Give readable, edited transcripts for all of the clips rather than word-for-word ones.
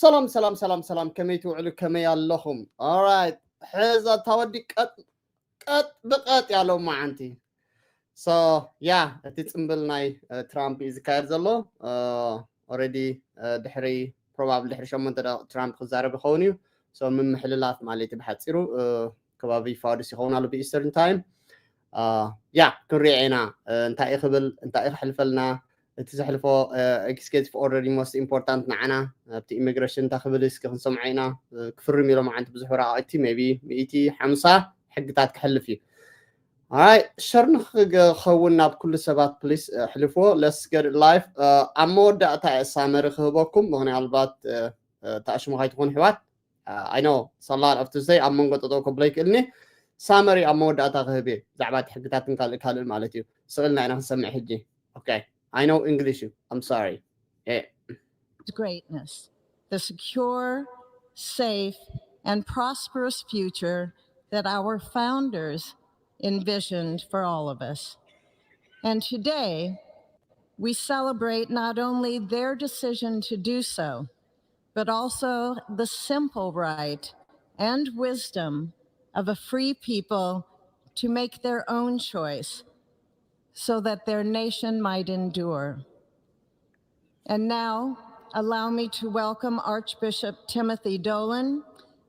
سلام كمي توعلو كمي اللهم alright حزة تودي قط بقط يالو معنتي so yeah تتصنبل ناي ترامب يذكر زلو already دحري probably دحري شمن ترامب خزارب خونيو so من محللات مالتي بحصيرو كبابي فارس يخون على بإيسترن تايم yeah كنريعنا انتا يخبل انتا يحلفلنا تزحلفو executive order most important معنا بتي immigration تخبلس كنسمعينا كفر ميلو معنت بزحو رأيتي maybe 150 ሕግታት كحلفي alright شرنخ خونا بكل سبات بليس حلفو let's get it live أمود تاع سامر خبوكم مغني البات تأشمو هاي تكون حوات I know it's a lot of to say أمون قطعو كبليك إلني سامري أمود أتاقهبي زعبات حقتات نكال مالتيو سغلنا أنا نسمع حجي okay I know English I'm sorry greatness the secure safe and prosperous future that our founders envisioned for all of us and today we celebrate not only their decision to do so but also the simple right and wisdom of a free people to make their own choice so that their nation might endure. And now, allow me to welcome Archbishop Timothy Dolan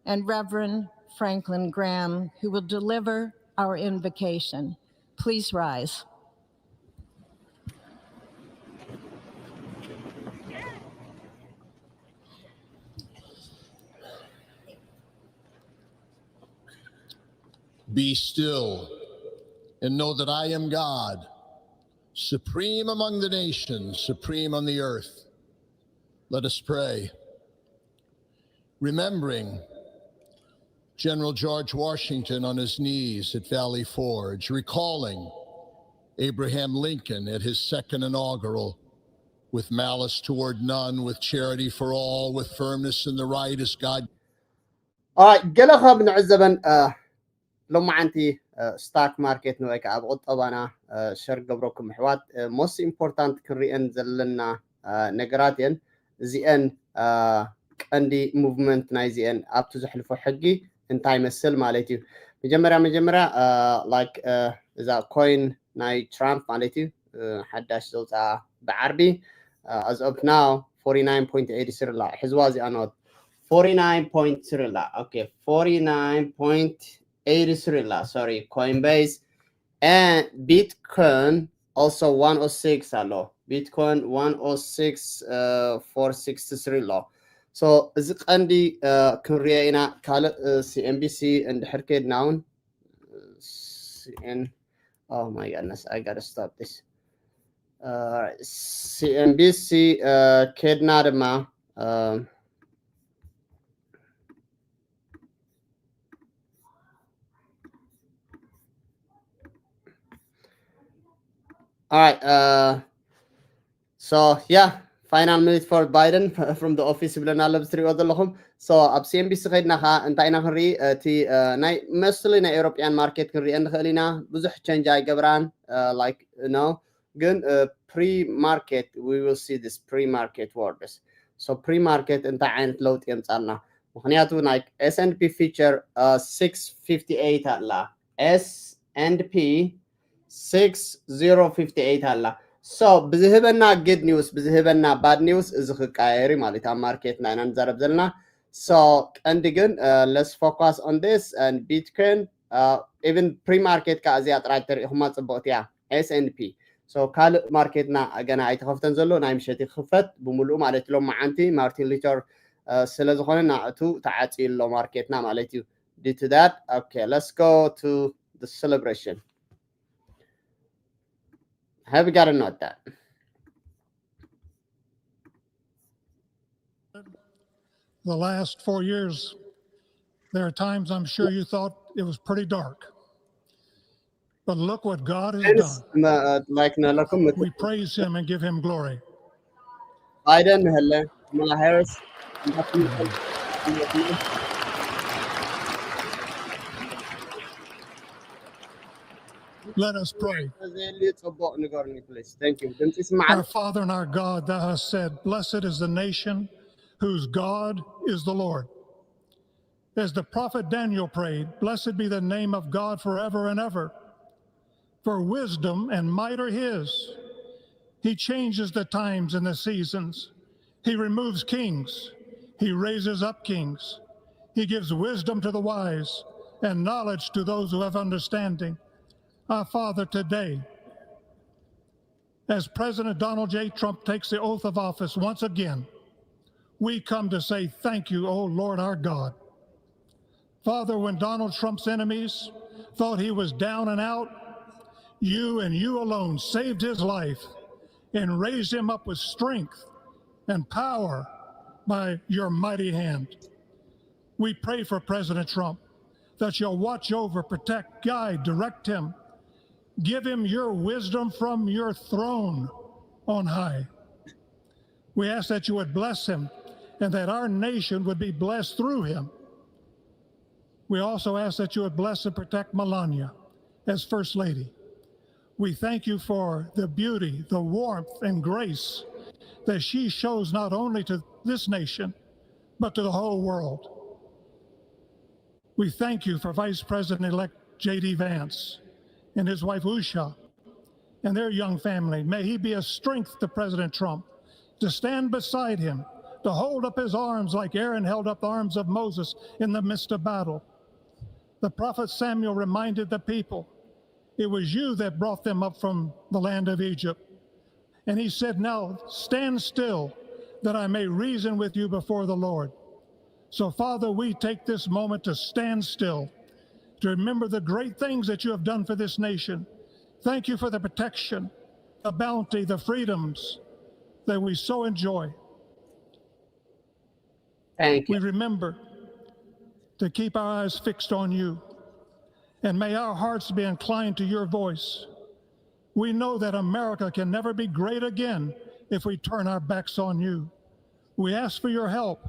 and Reverend Franklin Graham, who will deliver our invocation. Please rise. Be still and know that I am God, supreme among the nations, supreme on the earth. Let us pray. Remembering General George Washington on his knees at Valley Forge, recalling Abraham Lincoln at his second inaugural, with malice toward none, with charity for all, with firmness in the right as God. All right, قلقها بنعزبن لما عندي ستاك ماركت نويك أبغض طبعا شرق قبركم حوات most important كريان زلنا نقراتين زين عندي movement ناي زين أبتو زحلفو حقي انتاي مسل مالتي مجمرة like إذا coin ناي ترامب مالتي حداش زلتا بعربي as of now 49.80 سرلا حزوازي أنود 49.0 okay 49.83 sorry Coinbase and Bitcoin also 106 hello Bitcoin 106.463 low so is عندي كرينا كال CNBC and حركة noun CN oh my goodness I gotta stop this CNBC كدنا دما all right so yeah final minute for Biden from the office بلنا لبستري وضلهم so اب سي ام بي سي خدنا خا انتاينا خري تي ناي mostly نا European market كنري ان خلينا بزح change اي جبران like you know good pre-market we will see this pre-market words so pre-market انت عين لوت يمصلنا مخنياتو like S&P feature 658 هلا S&P 6058 هلا so بزهبنا good news بزهبنا bad news إذا خقايري مالتها market ناينا نزرب زلنا so and again let's focus on this and Bitcoin even pre-market كأزيات رايتر هما صبوتيا S&P so كال marketنا أجنا عيتخفتن زلو نايم شتي خفت بملؤ مالتي لهم معنتي مارتين ليتر سلزخونه نعتو تعاتي لو marketنا مالتي due to that okay let's go to the celebration. Have you got to note that? The last 4 years, there are times I'm sure you thought it was pretty dark. But look what God has done. We praise him and give him glory. Biden, Kamala Harris. Let us pray. Thank you. Our Father and our God, thou hast said, blessed is the nation whose God is the Lord. As the prophet Daniel prayed, blessed be the name of God forever and ever. For wisdom and might are his. He changes the times and the seasons. He removes kings. He raises up kings. He gives wisdom to the wise and knowledge to those who have understanding. Our Father, today, as President Donald J. Trump takes the oath of office once again, we come to say thank you, O Lord our God. Father, when Donald Trump's enemies thought he was down and out, you and you alone saved his life and raised him up with strength and power by your mighty hand. We pray for President Trump that you'll watch over, protect, guide, direct him. Give him your wisdom from your throne on high. We ask that you would bless him and that our nation would be blessed through him. We also ask that you would bless and protect Melania as First Lady. We thank you for the beauty, the warmth, and grace that she shows not only to this nation, but to the whole world. We thank you for Vice President-elect J.D. Vance and his wife Usha and their young family. May he be a strength to President Trump, to stand beside him, to hold up his arms like Aaron held up the arms of Moses in the midst of battle. The prophet Samuel reminded the people, it was you that brought them up from the land of Egypt. And he said, now stand still that I may reason with you before the Lord. So Father, we take this moment to stand still, to remember the great things that you have done for this nation. Thank you for the protection, the bounty, the freedoms that we so enjoy. Thank you. We remember to keep our eyes fixed on you, and may our hearts be inclined to your voice. We know that America can never be great again if we turn our backs on you. We ask for your help,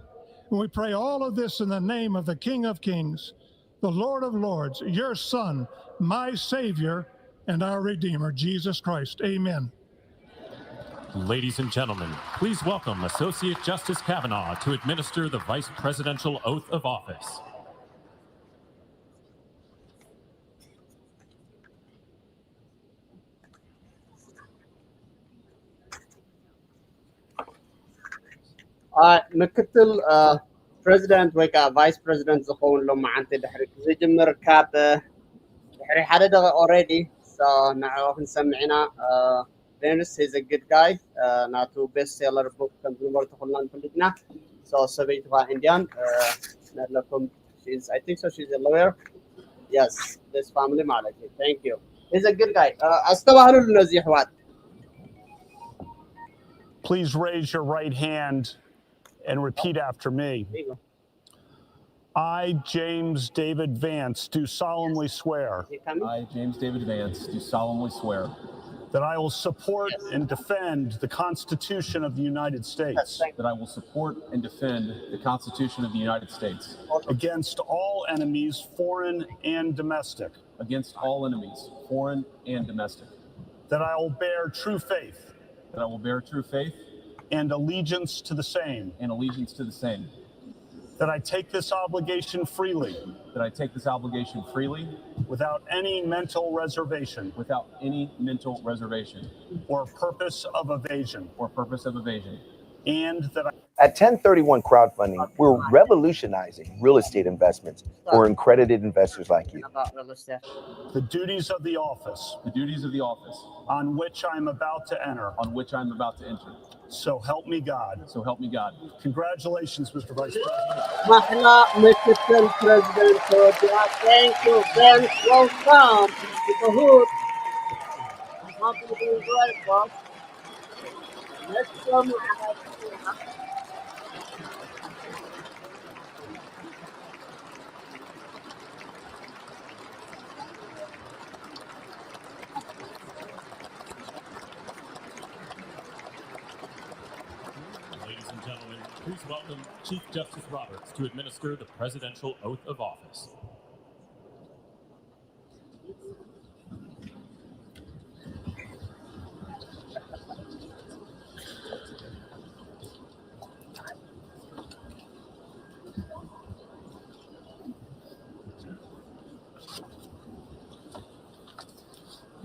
and we pray all of this in the name of the King of Kings, the Lord of Lords, your Son, my Savior, and our Redeemer, Jesus Christ. Amen. Ladies and gentlemen, please welcome Associate Justice Kavanaugh to administer the Vice Presidential Oath of Office. ምክትል ፕሬዚደንት ወይ ከዓ ቫይስ ፕሬዚደንት ዝኸውን ሎም መዓልቲ ድሕሪ ዝጅምር ካብ ድሕሪ ሓደ ደቂቃ ኦልሬዲ ንዕኡ ክንሰምዕ ኢና ቬንስ is a good guy ናቱ ቤስት ሴለር ቡክ ከም ዝነበሩ ኩልና ንፈልጥ ኢና ሰበይቲ ኳ ኢንዲያን ነለኩም I think so she's a lawyer yes this family ማለት እዩ thank you he's a good guy አስተባህሉ ለዚህ ህዋት Please raise your right hand and repeat after me. I, James David Vance, do solemnly swear. I, James David Vance, do solemnly swear that I will support and defend the Constitution of the United States. That I will support and defend the Constitution of the United States against all enemies, foreign and domestic. Against all enemies, foreign and domestic. That I will bear true faith. That I will bear true faith. And allegiance to the same. And allegiance to the same. That I take this obligation freely. That I take this obligation freely. Without any mental reservation. Without any mental reservation. Or purpose of evasion. Or purpose of evasion. And that At 1031 Crowdfunding, we're revolutionizing real estate investments for accredited investors like you. The duties of the office. The duties of the office. On which I'm about to enter. On which I'm about to enter. So help me God. So help me God. Congratulations, Mr. Vice President. Mahla Mr. President, thank you, Ben. Welcome to the hood. Happy to be right back. Let's come. Please welcome Chief Justice Roberts to administer the Presidential Oath of Office.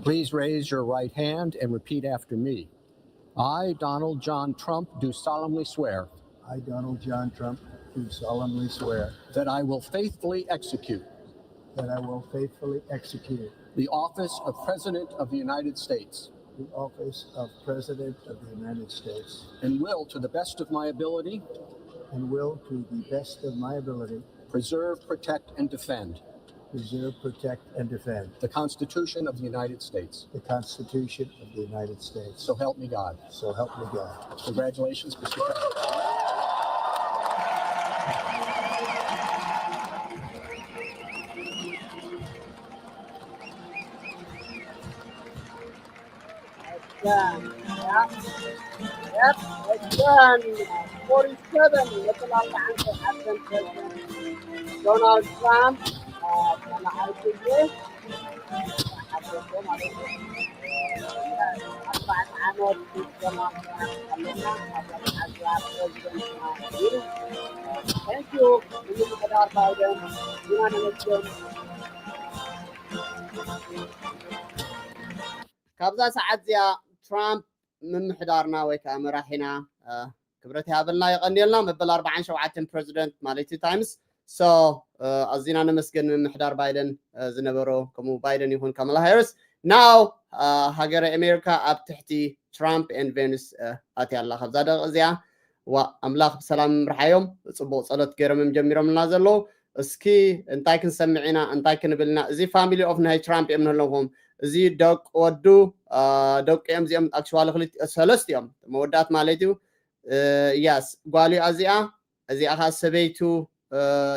Please raise your right hand and repeat after me. I, Donald John Trump, do solemnly swear I, Donald John Trump, do solemnly swear that I will faithfully execute that I will faithfully execute the office of President of the United States the office of President of the United States and will, to the best of my ability, and will, to the best of my ability, preserve, protect, and defend preserve, protect, and defend the Constitution of the United States. the Constitution of the United States. So help me God. So help me God. Congratulations, Mr. President. Yep, it's done. 47 مثل عنك حسن دونالد ترامب أنا عارف إيه أربع عامات في الجامعة خلينا Thank you. كابزا ساعات زيا ترامب ممحدارنا ويكا مراحنا كبرت هابلنا يقنيلنا مبل 47 بريزيدنت مالتي تايمز أزينا نمسكن ممحدار بايدن زنبرو كمو بايدن يكون كاملا هاريس ناو هاجر أمريكا أب تحتي ترامب and فينوس أتي الله خبزا دغزيا وأملاخ بسلام رحيهم صبو صلت كيرم جميرا من نازلو اسكي انتاي كنسمعنا انتاي كنبلنا زي فاميلي اوف ناي ترامب يمن لهم زي دوك ودو دوك ام زي ام اكشوال خلت سلستيوم مودات مالتيو ياس غالي ازيا ازي اخا سبيتو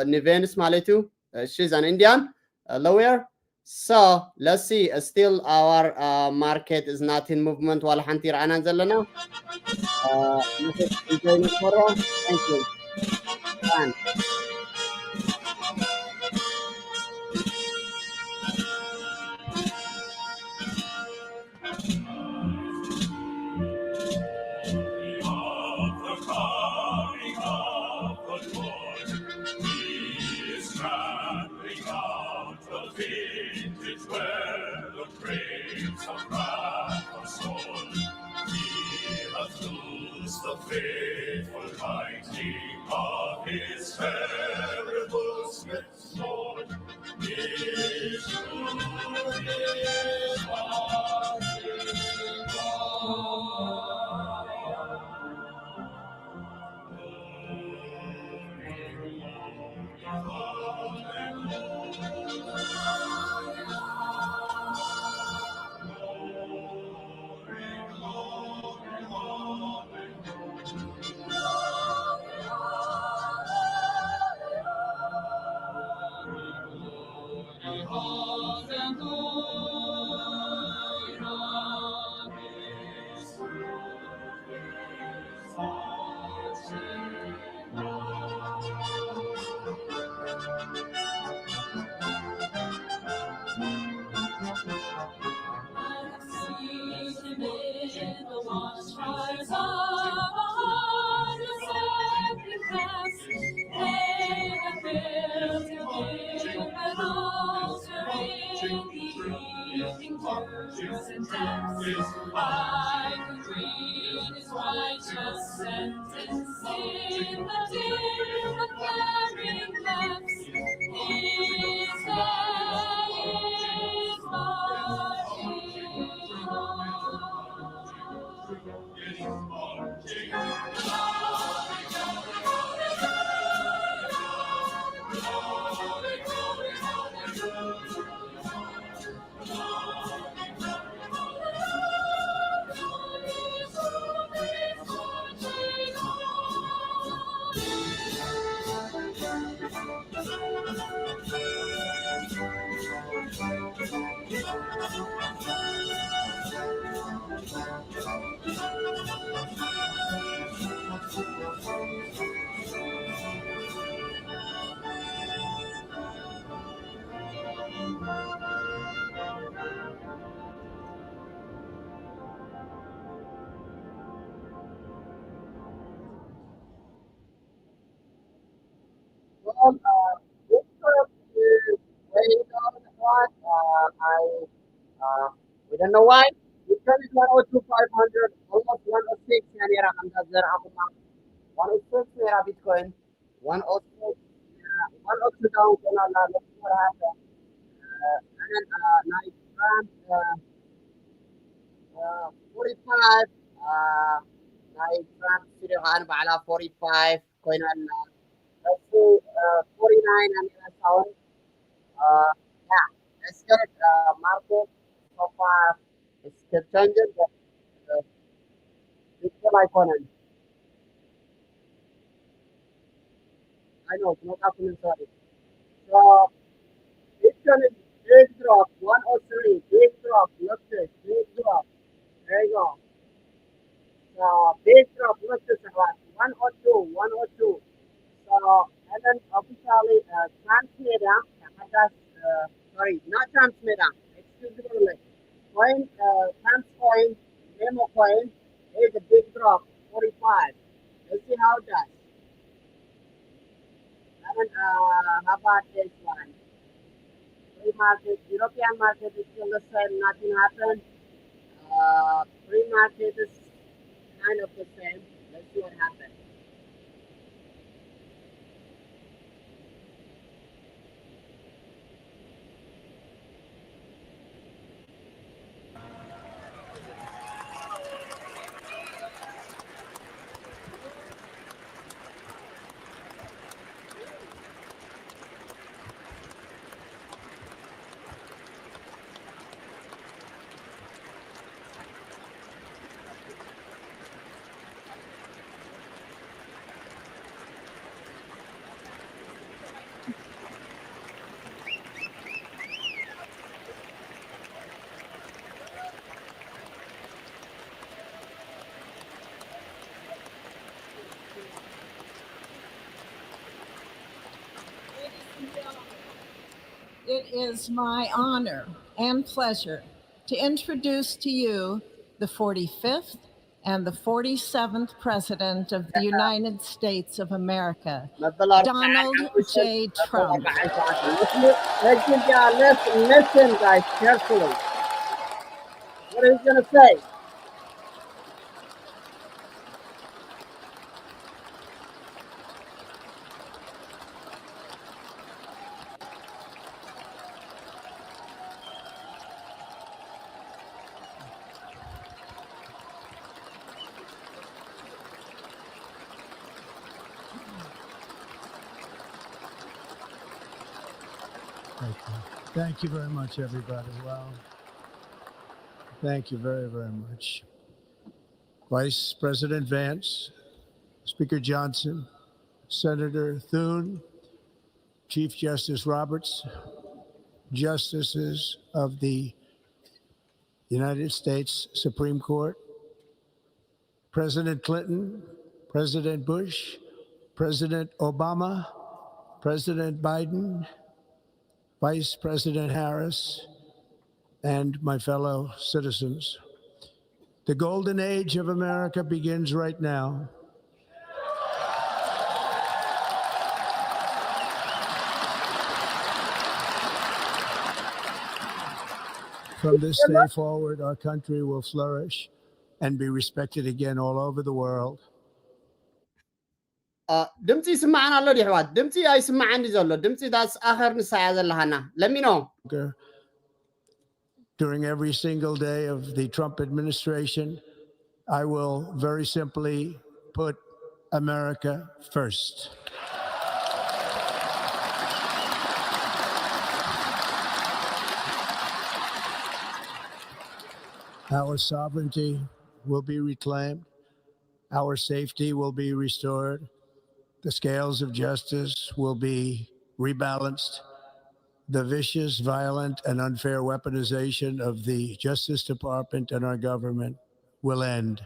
نيفنس مالتيو she's an Indian lawyer so let's see still our market is not in movement ولا حنطير عنا نزلنا thank you fine. The faithful mighty of his terrible smith sword is true his I could read his righteous sentence in the dim and flaring lamps. His day is We don't know why. We turn it 102, 500, almost 106, and here I'm there. 106 here Bitcoin, 106, 102 down. Let's see what happens. And then nice Trump, 45. Nice Trump, City Han Bala 45. Coin on. Let's see, 49 and sound. Yeah, let's get it. Market so far it's still changing, but it's still iconic. I know it's not happening, sorry. So it's gonna big drop, 103, big drop, look this, big drop. There you go. So big drop, look this, 102, 102. So, and then officially, transmitter, sorry, not transmitter, excuse me, coin, trans coin, memo coin, is a big drop, 45. Let's see how it does. And then, how about this one? Free market, European market is still the same, nothing happened. Free market is kind of the same. Let's see what happens. It is my honor and pleasure to introduce to you the 45th and the 47th President of the United States of America, Donald J. Trump. Listen, guys, carefully. What are you going to say? Thank you very much, everybody. Well, thank you very, very much. Vice President Vance, Speaker Johnson, Senator Thune, Chief Justice Roberts, Justices of the United States Supreme Court, President Clinton, President Bush, President Obama, President Biden, Vice President Harris, and my fellow citizens. The golden age of America begins right now. From this day forward, our country will flourish and be respected again all over the world. ድምፂ ይስማዓና ኣሎ ዲሕዋት ድምፂ ኣይስማዓኒ ዘሎ ድምፂ ዳስ ኣኸር ንሳያ ዘለሃና ለሚኖ During every single day of the Trump administration, I will very simply put America first. Our sovereignty will be reclaimed. Our safety will be restored. The scales of justice will be rebalanced. The vicious, violent, and unfair weaponization of the Justice Department and our government will end.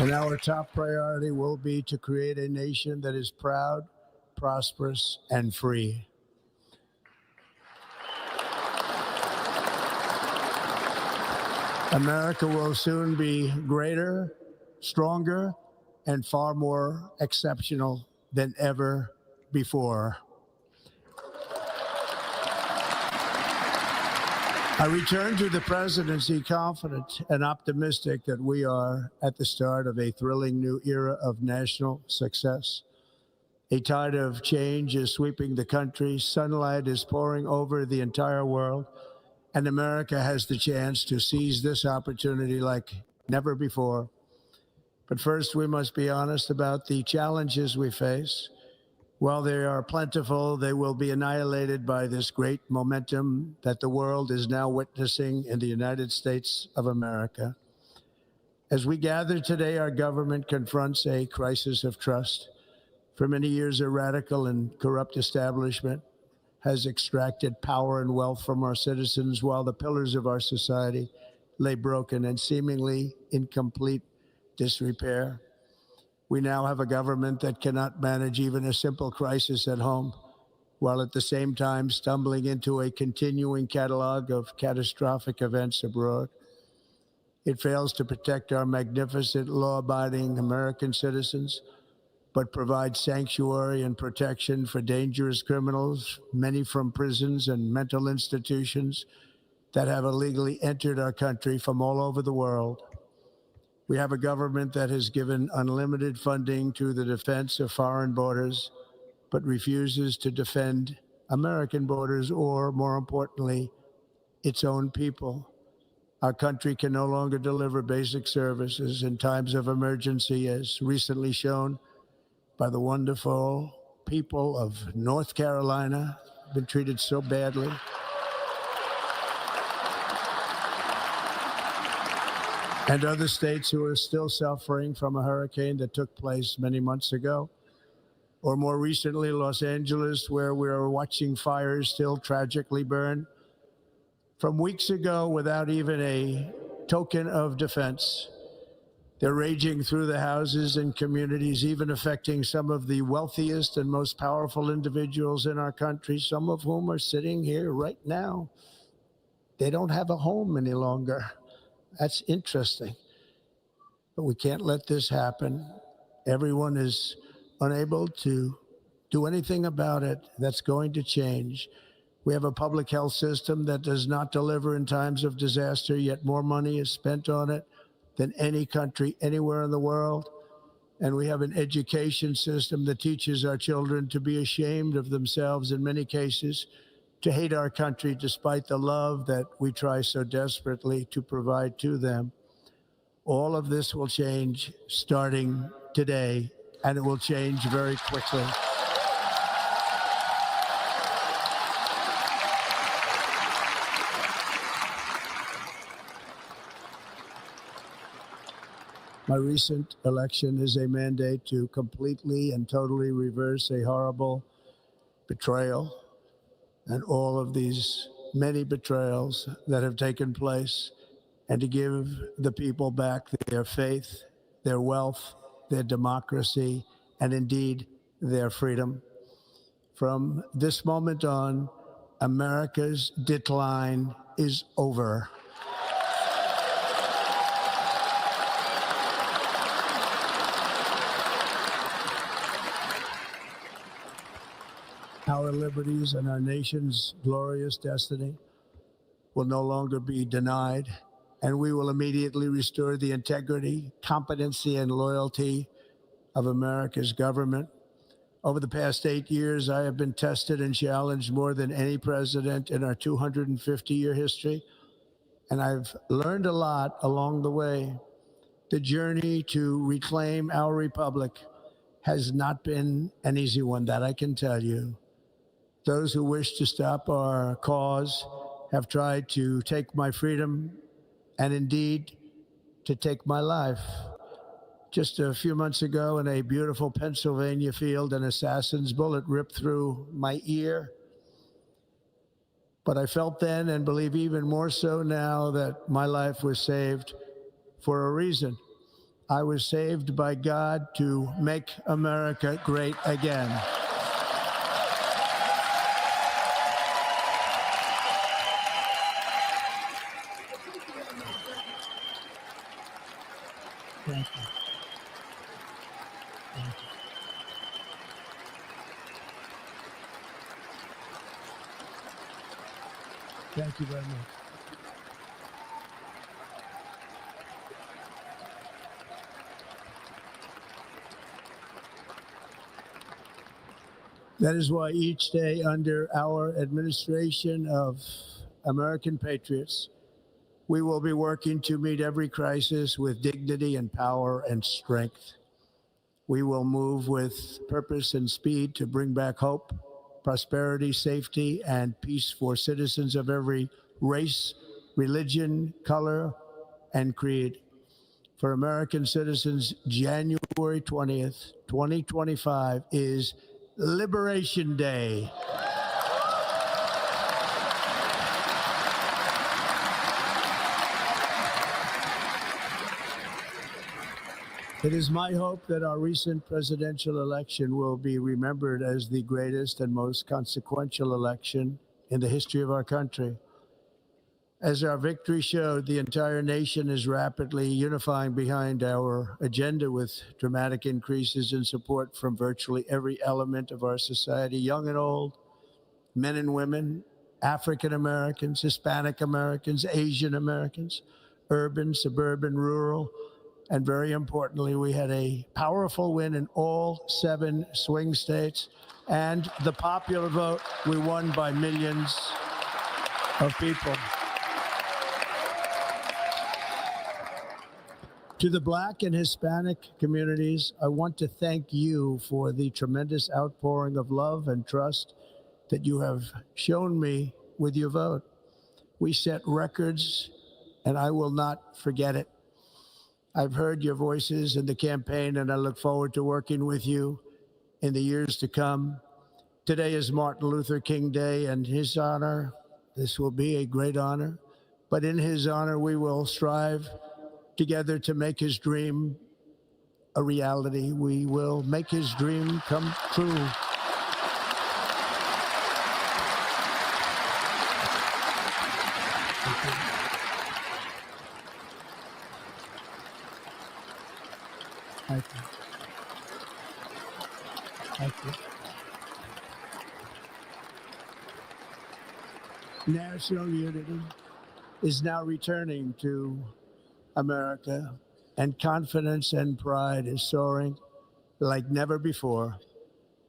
And our top priority will be to create a nation that is proud, prosperous, and free. America will soon be greater, stronger, and far more exceptional than ever before. I return to the presidency confident and optimistic that we are at the start of a thrilling new era of national success. A tide of change is sweeping the country, sunlight is pouring over the entire world, and America has the chance to seize this opportunity like never before. But first, we must be honest about the challenges we face. While they are plentiful, they will be annihilated by this great momentum that the world is now witnessing in the United States of America. As we gather today, our government confronts a crisis of trust. For many years, a radical and corrupt establishment has extracted power and wealth from our citizens while the pillars of our society lay broken and seemingly in complete disrepair. We now have a government that cannot manage even a simple crisis at home, while at the same time stumbling into a continuing catalog of catastrophic events abroad. It fails to protect our magnificent, law-abiding American citizens, but provides sanctuary and protection for dangerous criminals, many from prisons and mental institutions that have illegally entered our country from all over the world. We have a government that has given unlimited funding to the defense of foreign borders, but refuses to defend American borders or, more importantly, its own people. Our country can no longer deliver basic services in times of emergency, as recently shown by the wonderful people of North Carolina, been treated so badly. And other states who are still suffering from a hurricane that took place many months ago. Or more recently, Los Angeles, where we are watching fires still tragically burn from weeks ago without even a token of defense. They're raging through the houses and communities, even affecting some of the wealthiest and most powerful individuals in our country, some of whom are sitting here right now. They don't have a home any longer. That's interesting. But we can't let this happen. Everyone is unable to do anything about it. That's going to change. We have a public health system that does not deliver in times of disaster, yet more money is spent on it than any country anywhere in the world. And we have an education system that teaches our children to be ashamed of themselves in many cases, to hate our country despite the love that we try so desperately to provide to them. All of this will change starting today, and it will change very quickly. My recent election is a mandate to completely and totally reverse a horrible betrayal and all of these many betrayals that have taken place, and to give the people back their faith, their wealth, their democracy, and indeed their freedom. From this moment on, America's decline is over. Our liberties and our nation's glorious destiny will no longer be denied, and we will immediately restore the integrity, competency, and loyalty of America's government. Over the past 8 years, I have been tested and challenged more than any president in our 250-year history, and I've learned a lot along the way. The journey to reclaim our republic has not been an easy one, that I can tell you. Those who wish to stop our cause have tried to take my freedom and indeed to take my life. Just a few months ago in a beautiful Pennsylvania field, an assassin's bullet ripped through my ear. But I felt then, and believe even more so now, that my life was saved for a reason. I was saved by God to make America great again. Thank you. Thank you. Thank you very much. That is why each day under our administration of American patriots, we will be working to meet every crisis with dignity and power and strength. We will move with purpose and speed to bring back hope, prosperity, safety, and peace for citizens of every race, religion, color, and creed. For American citizens, January 20th, 2025 is Liberation Day. It is my hope that our recent presidential election will be remembered as the greatest and most consequential election in the history of our country. As our victory showed, the entire nation is rapidly unifying behind our agenda with dramatic increases in support from virtually every element of our society, young and old, men and women, African Americans, Hispanic Americans, Asian Americans, urban, suburban, rural, and very importantly, we had a powerful win in all 7 swing states. And the popular vote, we won by millions of people. To the Black and Hispanic communities, I want to thank you for the tremendous outpouring of love and trust that you have shown me with your vote. We set records, and I will not forget it. I've heard your voices in the campaign, and I look forward to working with you in the years to come. Today is Martin Luther King Day, and his honor, this will be a great honor, but in his honor, we will strive together to make his dream a reality. We will make his dream come true. Thank you. Thank you. National unity is now returning to America, and confidence and pride is soaring like never before.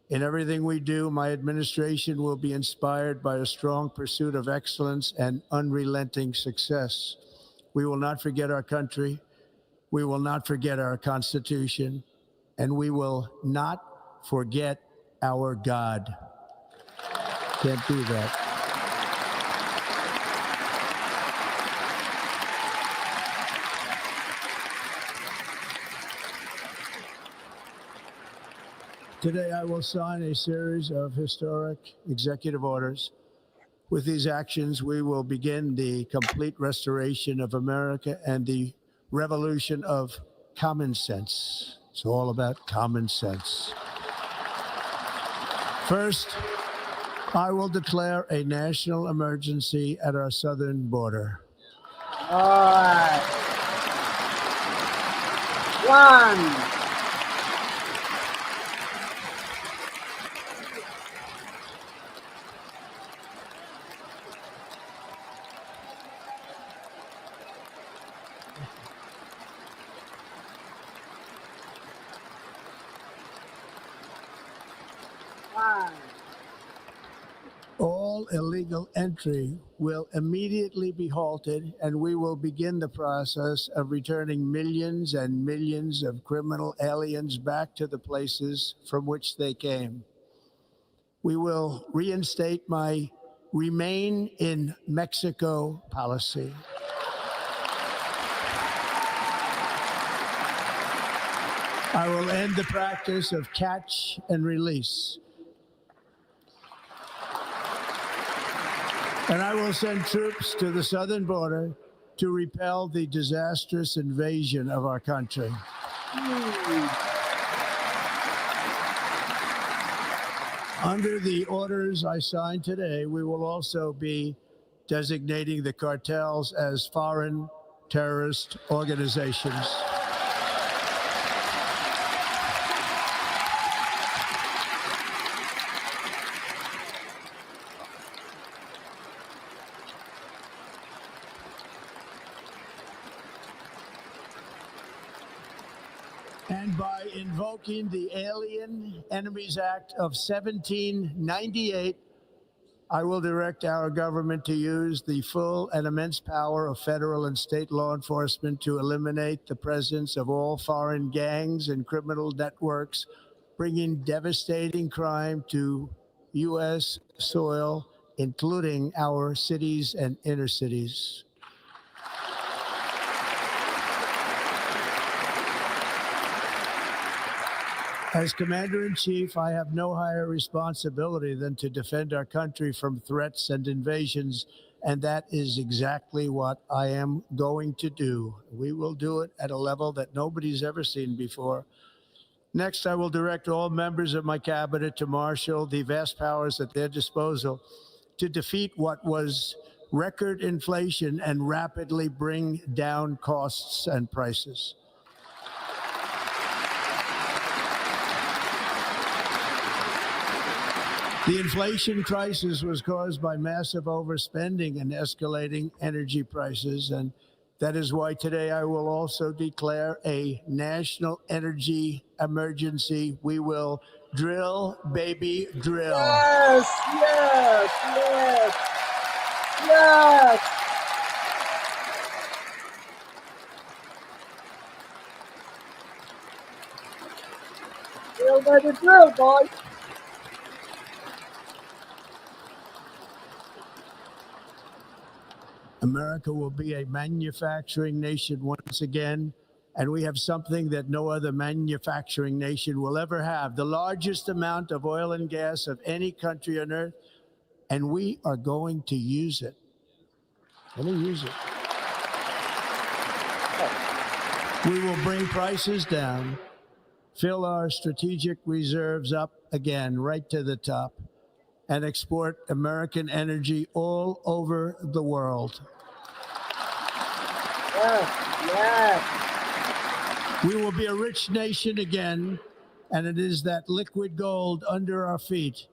In everything we do, my administration will be inspired by a strong pursuit of excellence and unrelenting success. We will not forget our country. We will not forget our Constitution, and we will not forget our God. Can't do that. Today, I will sign a series of historic executive orders. With these actions, we will begin the complete restoration of America and the revolution of common sense. It's all about common sense. First, I will declare a national emergency at our southern border. All right. 1. All illegal entry will immediately be halted, and we will begin the process of returning millions and millions of criminal aliens back to the places from which they came. We will reinstate my Remain in Mexico policy. I will end the practice of catch and release. And I will send troops to the southern border to repel the disastrous invasion of our country. Under the orders I signed today, we will also be designating the cartels as foreign terrorist organizations. and by invoking the Alien Enemies Act of 1798, I will direct our government to use the full and immense power of federal and state law enforcement to eliminate the presence of all foreign gangs and criminal networks, bringing devastating crime to U.S. soil, including our cities and inner cities. As Commander-in-Chief, I have no higher responsibility than to defend our country from threats and invasions, and that is exactly what I am going to do. We will do it at a level that nobody's ever seen before. Next, I will direct all members of my cabinet to marshal the vast powers at their disposal to defeat what was record inflation and rapidly bring down costs and prices. The inflation crisis was caused by massive overspending and escalating energy prices, and that is why today I will also declare a national energy emergency. We will drill, baby, drill. Yes, yes, yes, yes. Drill, baby, drill, boys. America will be a manufacturing nation once again, and we have something that no other manufacturing nation will ever have, the largest amount of oil and gas of any country on earth, and we are going to use it. Let me use it. We will bring prices down, fill our strategic reserves up again right to the top, and export American energy all over the world. Yes, yes. We will be a rich nation again, and it is that liquid gold under our feet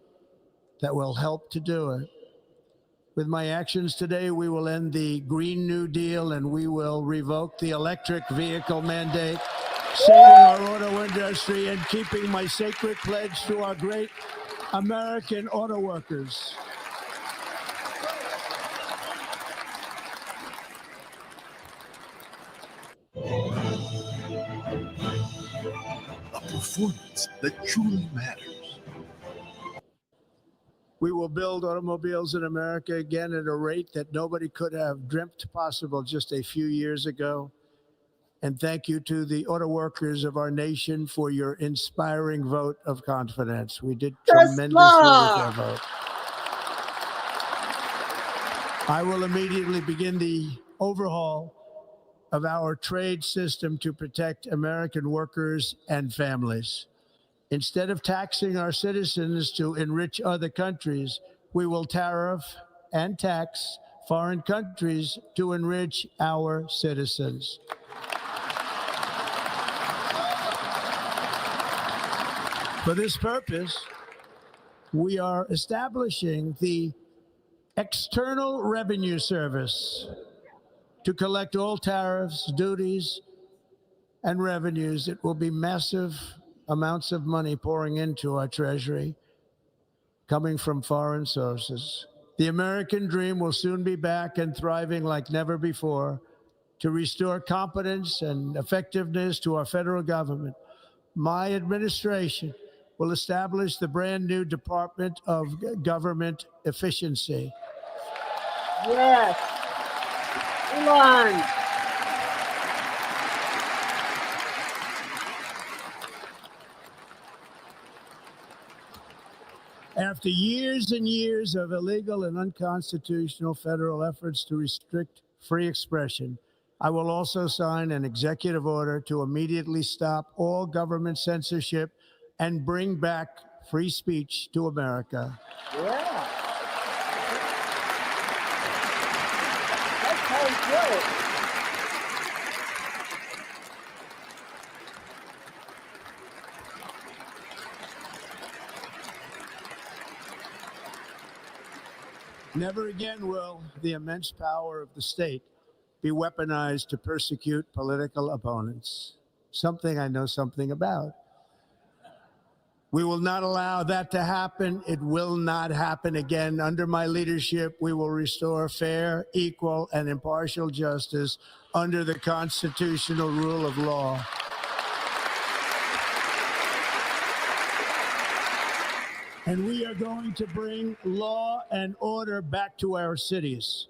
that will help to do it. With my actions today, we will end the Green New Deal and we will revoke the electric vehicle mandate, saving our auto industry and keeping my sacred pledge to our great American auto workers. A performance that truly matters. We will build automobiles in America again at a rate that nobody could have dreamt possible just a few years ago. And thank you to the auto workers of our nation for your inspiring vote of confidence. We did tremendously with your vote. I will immediately begin the overhaul of our trade system to protect American workers and families. Instead of taxing our citizens to enrich other countries, we will tariff and tax foreign countries to enrich our citizens. For this purpose, we are establishing the External Revenue Service to collect all tariffs, duties, and revenues. It will be massive amounts of money pouring into our treasury, coming from foreign sources. The American dream will soon be back and thriving like never before to restore competence and effectiveness to our federal government. My administration will establish the brand new Department of Government Efficiency. Yes. Come on. After years and years of illegal and unconstitutional federal efforts to restrict free expression, I will also sign an executive order to immediately stop all government censorship and bring back free speech to America. Yeah. That sounds good. Never again will the immense power of the state be weaponized to persecute political opponents. something I know something about. We will not allow that to happen. It will not happen again. Under my leadership, we will restore fair, equal, and impartial justice under the constitutional rule of law. And we are going to bring law and order back to our cities.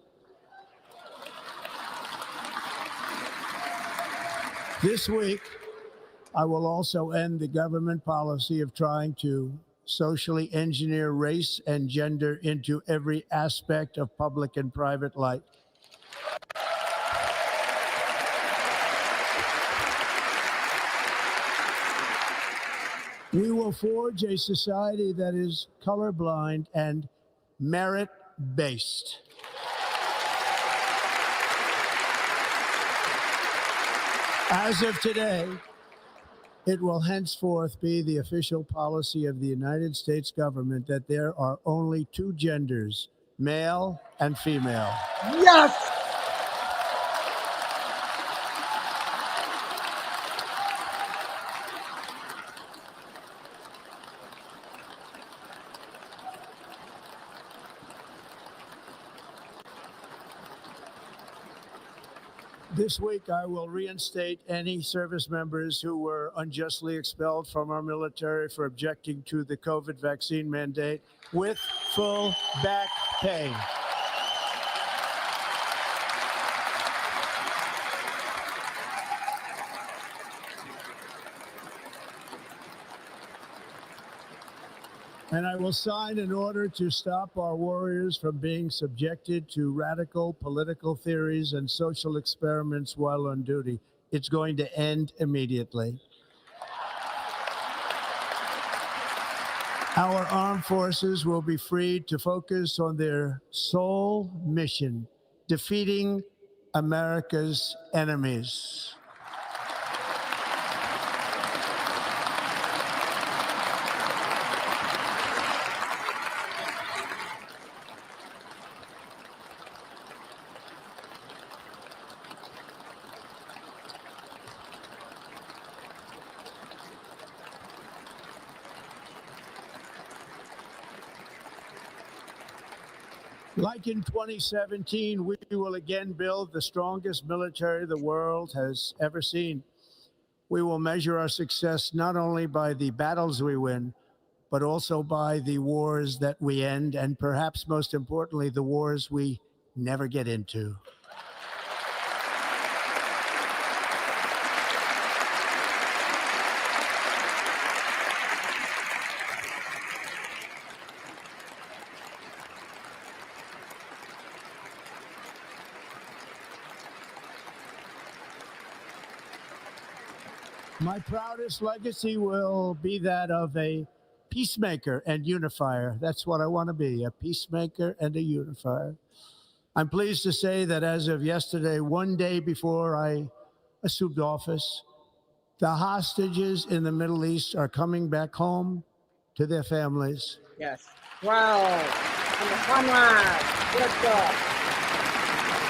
This week, I will also end the government policy of trying to socially engineer race and gender into every aspect of public and private life. We will forge a society that is colorblind and merit-based. As of today, it will henceforth be the official policy of the United States government that there are only two genders, male and female. Yes! This week, I will reinstate any service members who were unjustly expelled from our military for objecting to the COVID vaccine mandate with full back pay. And I will sign an order to stop our warriors from being subjected to radical political theories and social experiments while on duty. It's going to end immediately. Our armed forces will be freed to focus on their sole mission, defeating America's enemies. Like in 2017, we will again build the strongest military the world has ever seen. We will measure our success not only by the battles we win, but also by the wars that we end, and perhaps most importantly, the wars we never get into. My proudest legacy will be that of a peacemaker and unifier. That's what I want to be, a peacemaker and a unifier. I'm pleased to say that as of yesterday, one day before I assumed office, the hostages in the Middle East are coming back home to their families. Yes. Wow. Come on. Good job.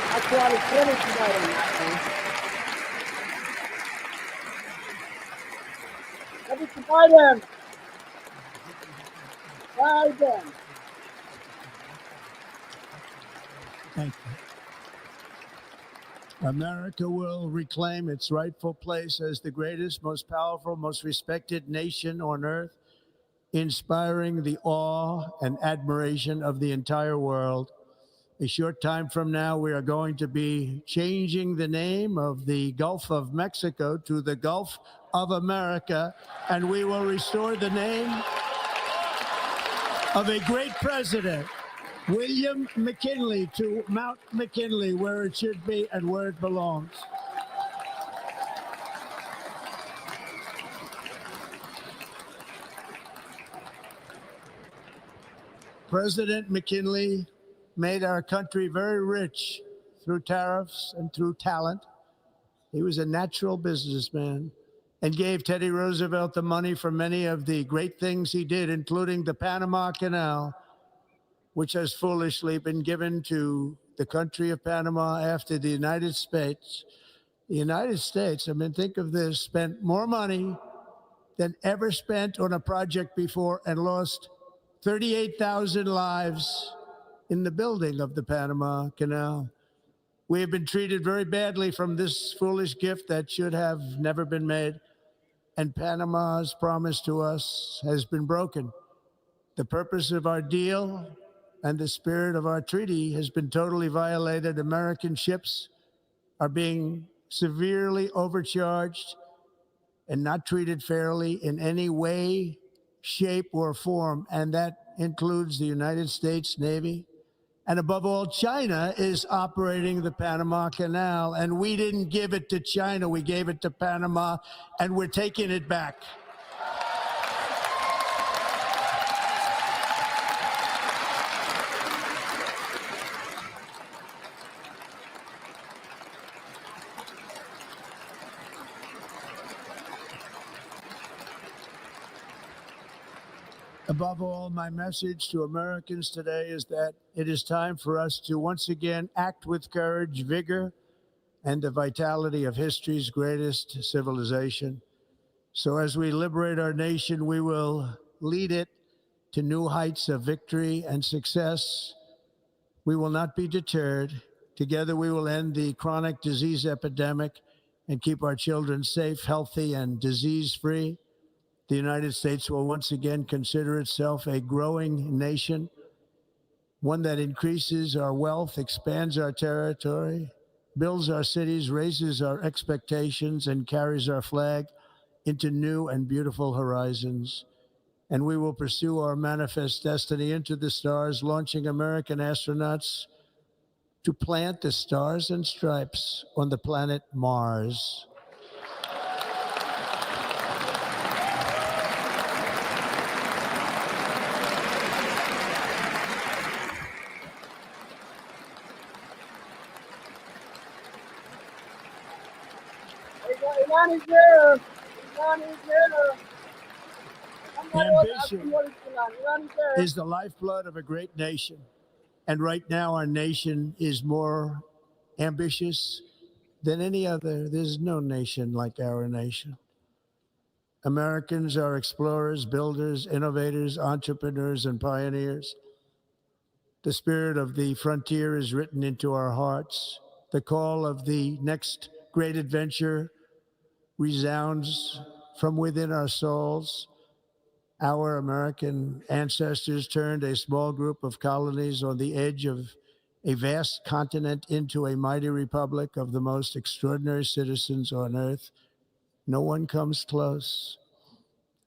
That's what it's really tonight. Biden. Biden. Thank you. America will reclaim its rightful place as the greatest, most powerful, most respected nation on earth, inspiring the awe and admiration of the entire world. A short time from now, we are going to be changing the name of the Gulf of Mexico to the Gulf of America, and we will restore the name of a great president, William McKinley, to Mount McKinley, where it should be and where it belongs. President McKinley made our country very rich through tariffs and through talent. He was a natural businessman and gave Teddy Roosevelt the money for many of the great things he did, including the Panama Canal, which has foolishly been given to the country of Panama after the United States The United States, I mean, think of this, spent more money than ever spent on a project before and lost 38,000 lives in the building of the Panama Canal. We have been treated very badly from this foolish gift that should have never been made. And Panama's promise to us has been broken. The purpose of our deal and the spirit of our treaty has been totally violated. American ships are being severely overcharged and not treated fairly in any way, shape, or form. And that includes the United States Navy. And above all, China is operating the Panama Canal. And we didn't give it to China, we gave it to Panama, and we're taking it back. Above all, my message to Americans today is that it is time for us to once again act with courage, vigor, and the vitality of history's greatest civilization. So as we liberate our nation, we will lead it to new heights of victory and success. We will not be deterred. Together we will end the chronic disease epidemic and keep our children safe, healthy, and disease-free. The United States will once again consider itself a growing nation, one that increases our wealth, expands our territory, builds our cities, raises our expectations, and carries our flag into new and beautiful horizons. And we will pursue our manifest destiny into the stars, launching American astronauts to plant the stars and stripes on the planet Mars. Ambition is the lifeblood of a great nation. And right now, our nation is more ambitious than any other. There's no nation like our nation. Americans are explorers, builders, innovators, entrepreneurs, and pioneers. The spirit of the frontier is written into our hearts. The call of the next great adventure resounds from within our souls. Our American ancestors turned a small group of colonies on the edge of a vast continent into a mighty republic of the most extraordinary citizens on earth. No one comes close.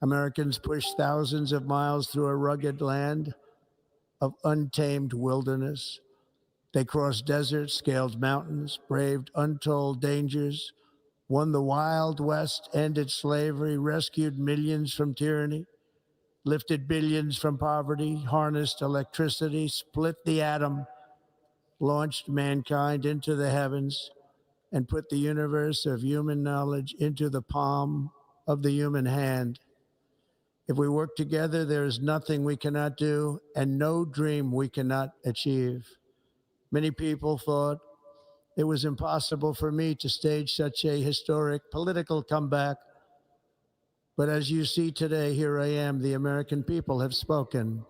Americans pushed thousands of miles through a rugged land of untamed wilderness. They crossed deserts, scaled mountains, braved untold dangers, won the Wild West, ended slavery, rescued millions from tyranny, lifted billions from poverty, harnessed electricity, split the atom, launched mankind into the heavens, and put the universe of human knowledge into the palm of the human hand. If we work together, there is nothing we cannot do and no dream we cannot achieve. Many people thought it was impossible for me to stage such a historic political comeback. But as you see today, here I am. The American people have spoken.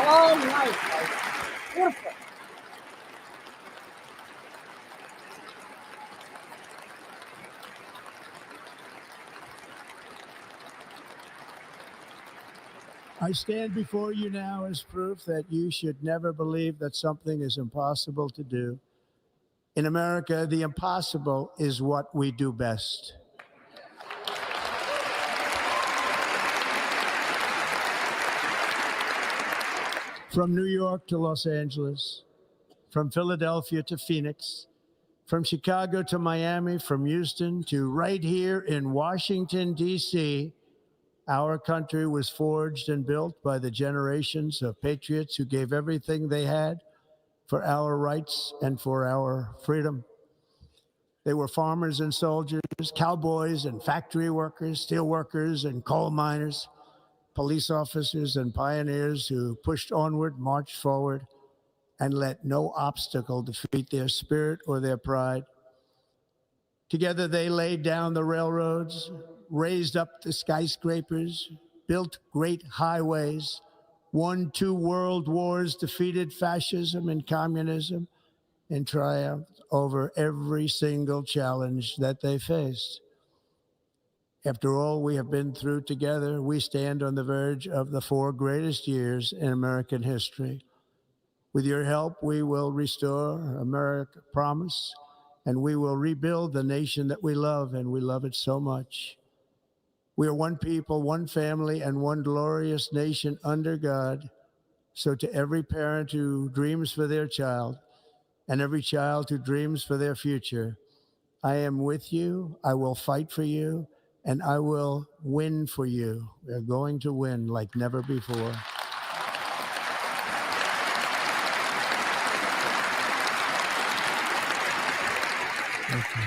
Oh, nice. Beautiful. I stand before you now as proof that you should never believe that something is impossible to do. In America, the impossible is what we do best. From New York to Los Angeles, from Philadelphia to Phoenix, from Chicago to Miami, from Houston to right here in Washington, D.C., our country was forged and built by the generations of patriots who gave everything they had for our rights and for our freedom. They were farmers and soldiers, cowboys and factory workers, steel workers and coal miners. police officers and pioneers who pushed onward, marched forward, and let no obstacle defeat their spirit or their pride. Together they laid down the railroads, raised up the skyscrapers, built great highways, won 2 world wars, defeated fascism and communism, and triumphed over every single challenge that they faced. After all we have been through together, we stand on the verge of the 4 greatest years in American history. With your help, we will restore America's promise, and we will rebuild the nation that we love, and we love it so much. We are one people, one family, and one glorious nation under God. So to every parent who dreams for their child, and every child who dreams for their future, I am with you, I will fight for you, and I will win for you. We are going to win like never before. Thank you.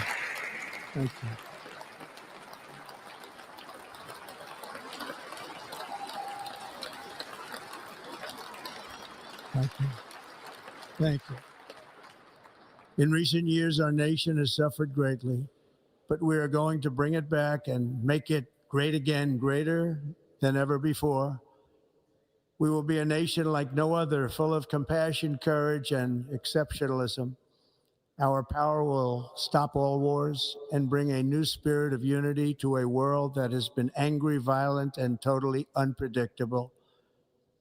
Thank you. Thank you. Thank you. In recent years, our nation has suffered greatly, but we are going to bring it back and make it great again, greater than ever before. We will be a nation like no other, full of compassion, courage, and exceptionalism. Our power will stop all wars and bring a new spirit of unity to a world that has been angry, violent, and totally unpredictable.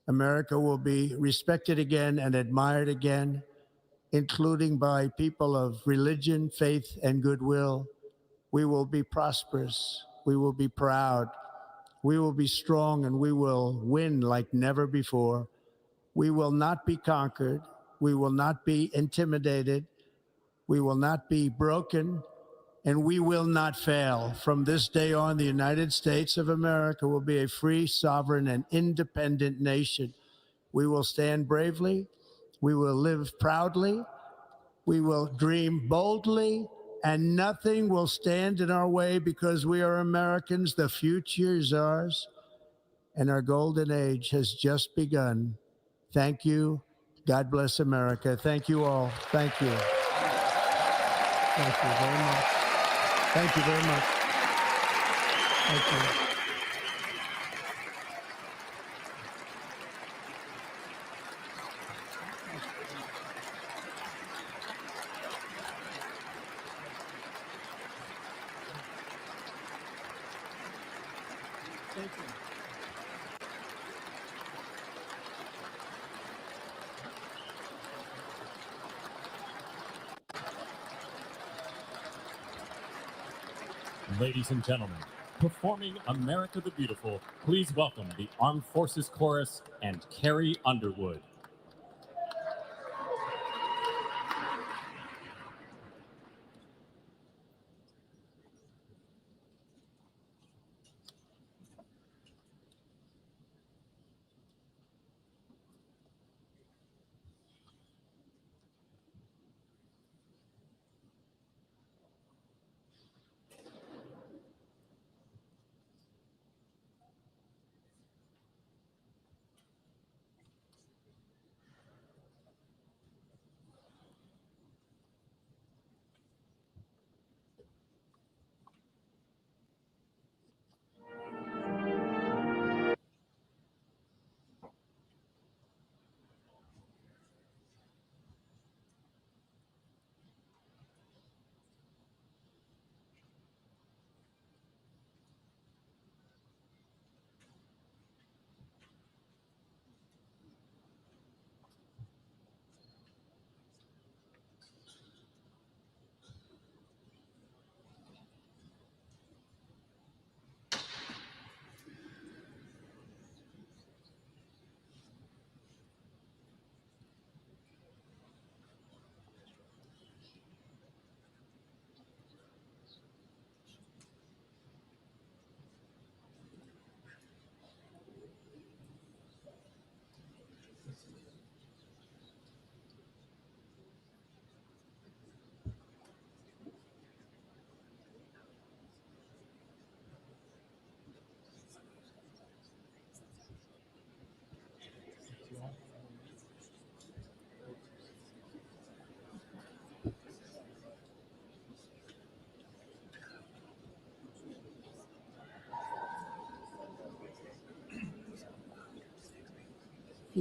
America will be respected again and admired again, including by people of religion, faith, and goodwill. We will be prosperous. We will be proud. We will be strong, and we will win like never before. We will not be conquered. We will not be intimidated. We will not be broken, and we will not fail. From this day on, the United States of America will be a free, sovereign, and independent nation. We will stand bravely. We will live proudly. We will dream boldly, and nothing will stand in our way because we are Americans. The future is ours, and our golden age has just begun. Thank you. God bless America. Thank you all. Thank you. Thank you very much. Thank you very much. Thank you. Thank you. Ladies and gentlemen, performing America the Beautiful, please welcome the Armed Forces Chorus and Carrie Underwood.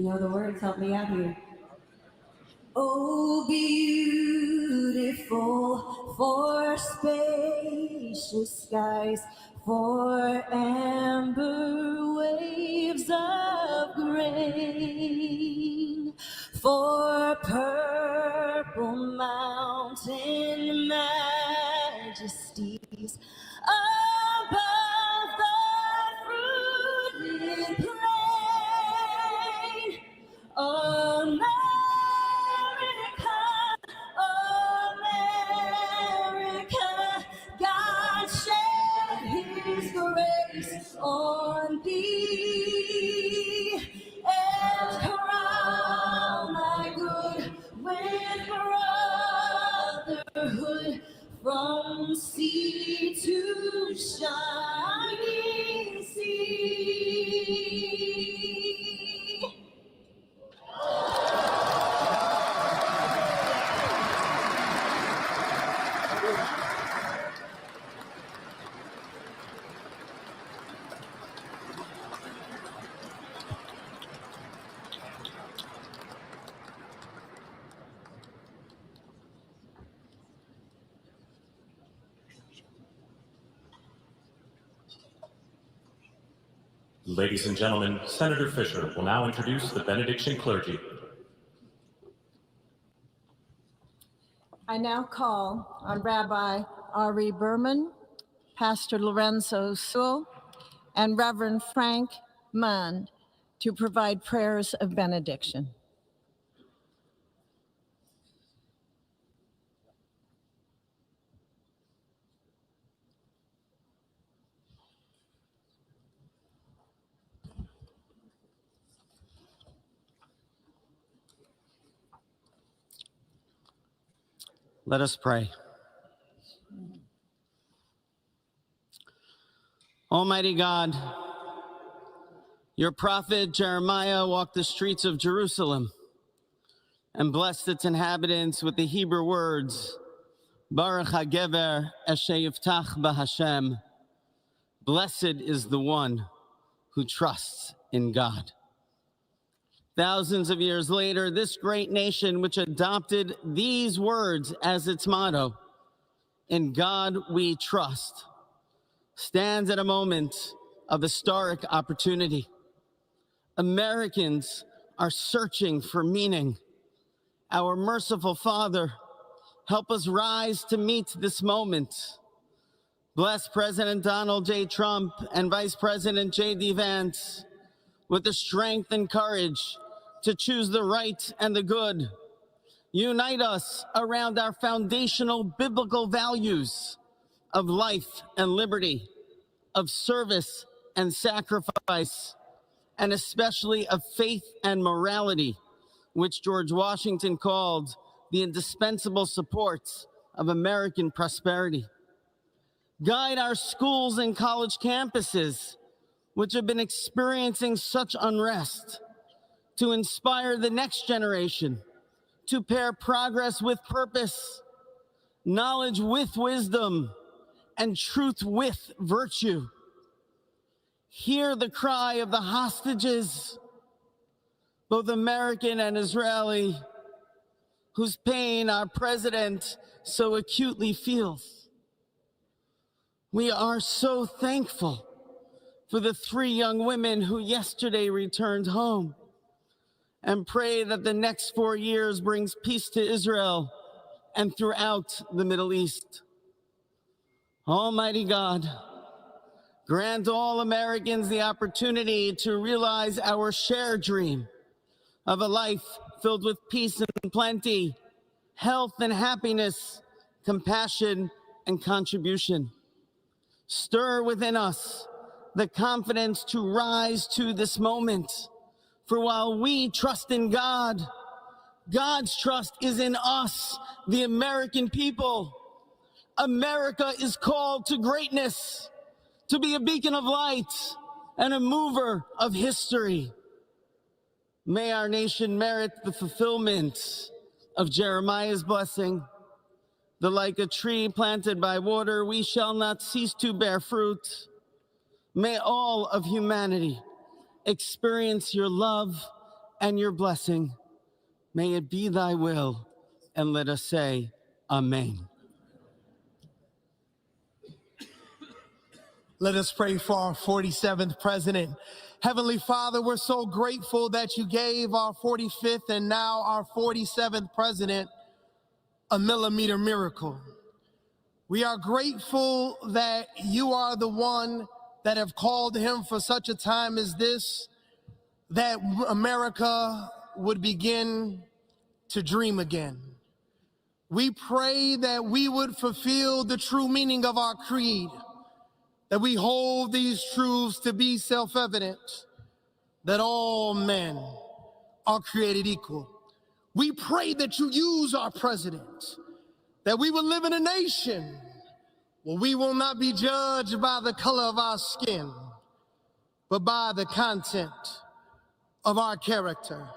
You know the words, help me out here. Oh, beautiful for spacious skies, for amber waves of grain, for purple mountain majesties above the fruited plain. America, America, God shed his grace on thee and crown thy good with brotherhood from sea to shining sea. Ladies and gentlemen, Senator Fisher will now introduce the benediction clergy. I now call on Rabbi Ari Berman, Pastor Lorenzo Sewell, and Reverend Frank Munn to provide prayers of benediction. Let us pray. Almighty God, your prophet Jeremiah walked the streets of Jerusalem and blessed its inhabitants with the Hebrew words, Baruch HaGever Asher Yiftach BaHashem. Blessed is the one who trusts in God. Thousands of years later, this great nation, which adopted these words as its motto, "In God we trust," stands at a moment of historic opportunity. Americans are searching for meaning. Our merciful Father, help us rise to meet this moment. Bless President Donald J. Trump and Vice President J.D. Vance with the strength and courage to choose the right and the good. Unite us around our foundational biblical values of life and liberty, of service and sacrifice, and especially of faith and morality, which George Washington called the indispensable supports of American prosperity. Guide our schools and college campuses, which have been experiencing such unrest, to inspire the next generation, to pair progress with purpose, knowledge with wisdom, and truth with virtue. Hear the cry of the hostages, both American and Israeli, whose pain our president so acutely feels. We are so thankful for the 3 young women who yesterday returned home, and pray that the next 4 years brings peace to Israel and throughout the Middle East. Almighty God, grant all Americans the opportunity to realize our shared dream of a life filled with peace and plenty, health and happiness, compassion and contribution. Stir within us the confidence to rise to this moment. For while we trust in God, God's trust is in us, the American people. America is called to greatness, to be a beacon of light and a mover of history. May our nation merit the fulfillment of Jeremiah's blessing, that like a tree planted by water, we shall not cease to bear fruit. May all of humanity experience your love and your blessing. May it be thy will, and let us say, Amen. Let us pray for our 47th president. Heavenly Father, we're so grateful that you gave our 45th and now our 47th president a millimeter miracle. We are grateful that you are the one that have called him for such a time as this, that America would begin to dream again. We pray that we would fulfill the true meaning of our creed, that we hold these truths to be self-evident, that all men are created equal. We pray that you use our president, that we will live in a nation where we will not be judged by the color of our skin, but by the content of our character.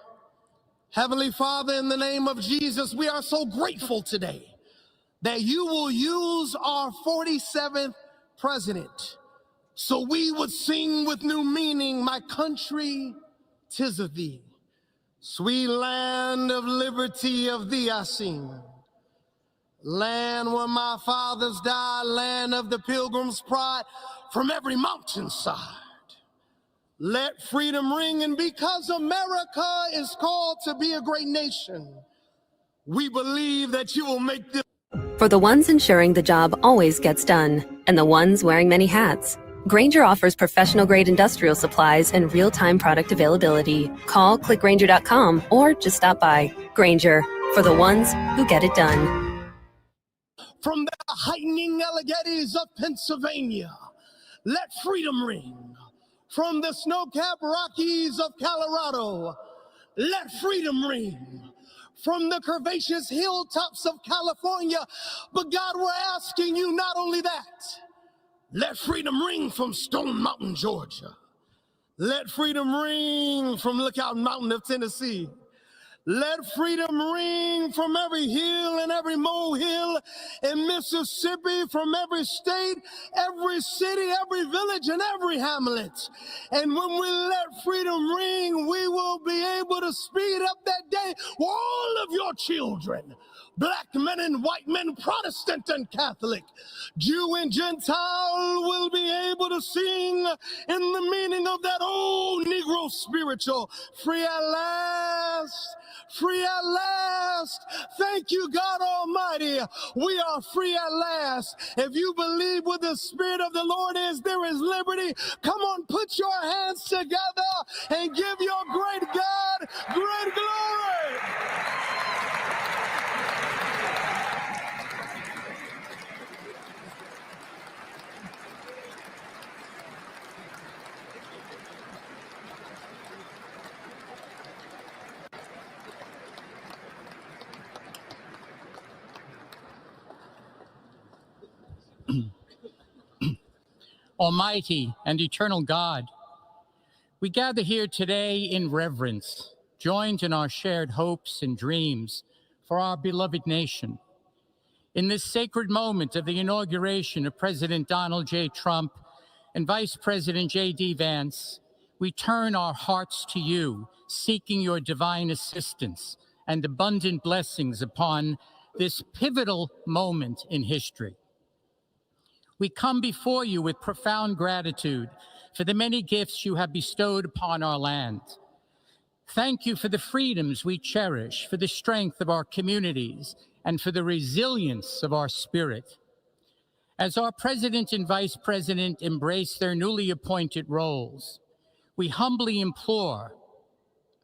Heavenly Father, in the name of Jesus, we are so grateful today that you will use our 47th president so we would sing with new meaning, my country, 'tis of thee. Sweet land of liberty, of thee I sing. Land where my fathers died, land of the pilgrim's pride, from every mountainside. Let freedom ring, and because America is called to be a great nation, we believe that you will make this. For the ones ensuring the job always gets done, and the ones wearing many hats, Grainger offers professional-grade industrial supplies and real-time product availability. Call, click Grainger.com, or just stop by. Grainger, for the ones who get it done. From the heightening Alleghenies of Pennsylvania, let freedom ring. From the snow-capped Rockies of Colorado, let freedom ring. From the curvaceous hilltops of California, but God, we're asking you not only that, let freedom ring from Stone Mountain, Georgia. Let freedom ring from Lookout Mountain of Tennessee. Let freedom ring from every hill and every molehill in Mississippi, from every state, every city, every village, and every hamlet. And when we let freedom ring, we will be able to speed up that day where all of your children, black men and white men, Protestant and Catholic, Jew and Gentile, will be able to sing in the meaning of that old Negro spiritual, free at last, free at last. Thank you, God Almighty. We are free at last. If you believe where the Spirit of the Lord is, there is liberty. Come on, put your hands together and give your great God great glory. Almighty and eternal God, we gather here today in reverence, joined in our shared hopes and dreams for our beloved nation. In this sacred moment of the inauguration of President Donald J. Trump and Vice President J.D. Vance, we turn our hearts to you, seeking your divine assistance and abundant blessings upon this pivotal moment in history. We come before you with profound gratitude for the many gifts you have bestowed upon our land. Thank you for the freedoms we cherish, for the strength of our communities, and for the resilience of our spirit. As our President and Vice President embrace their newly appointed roles, we humbly implore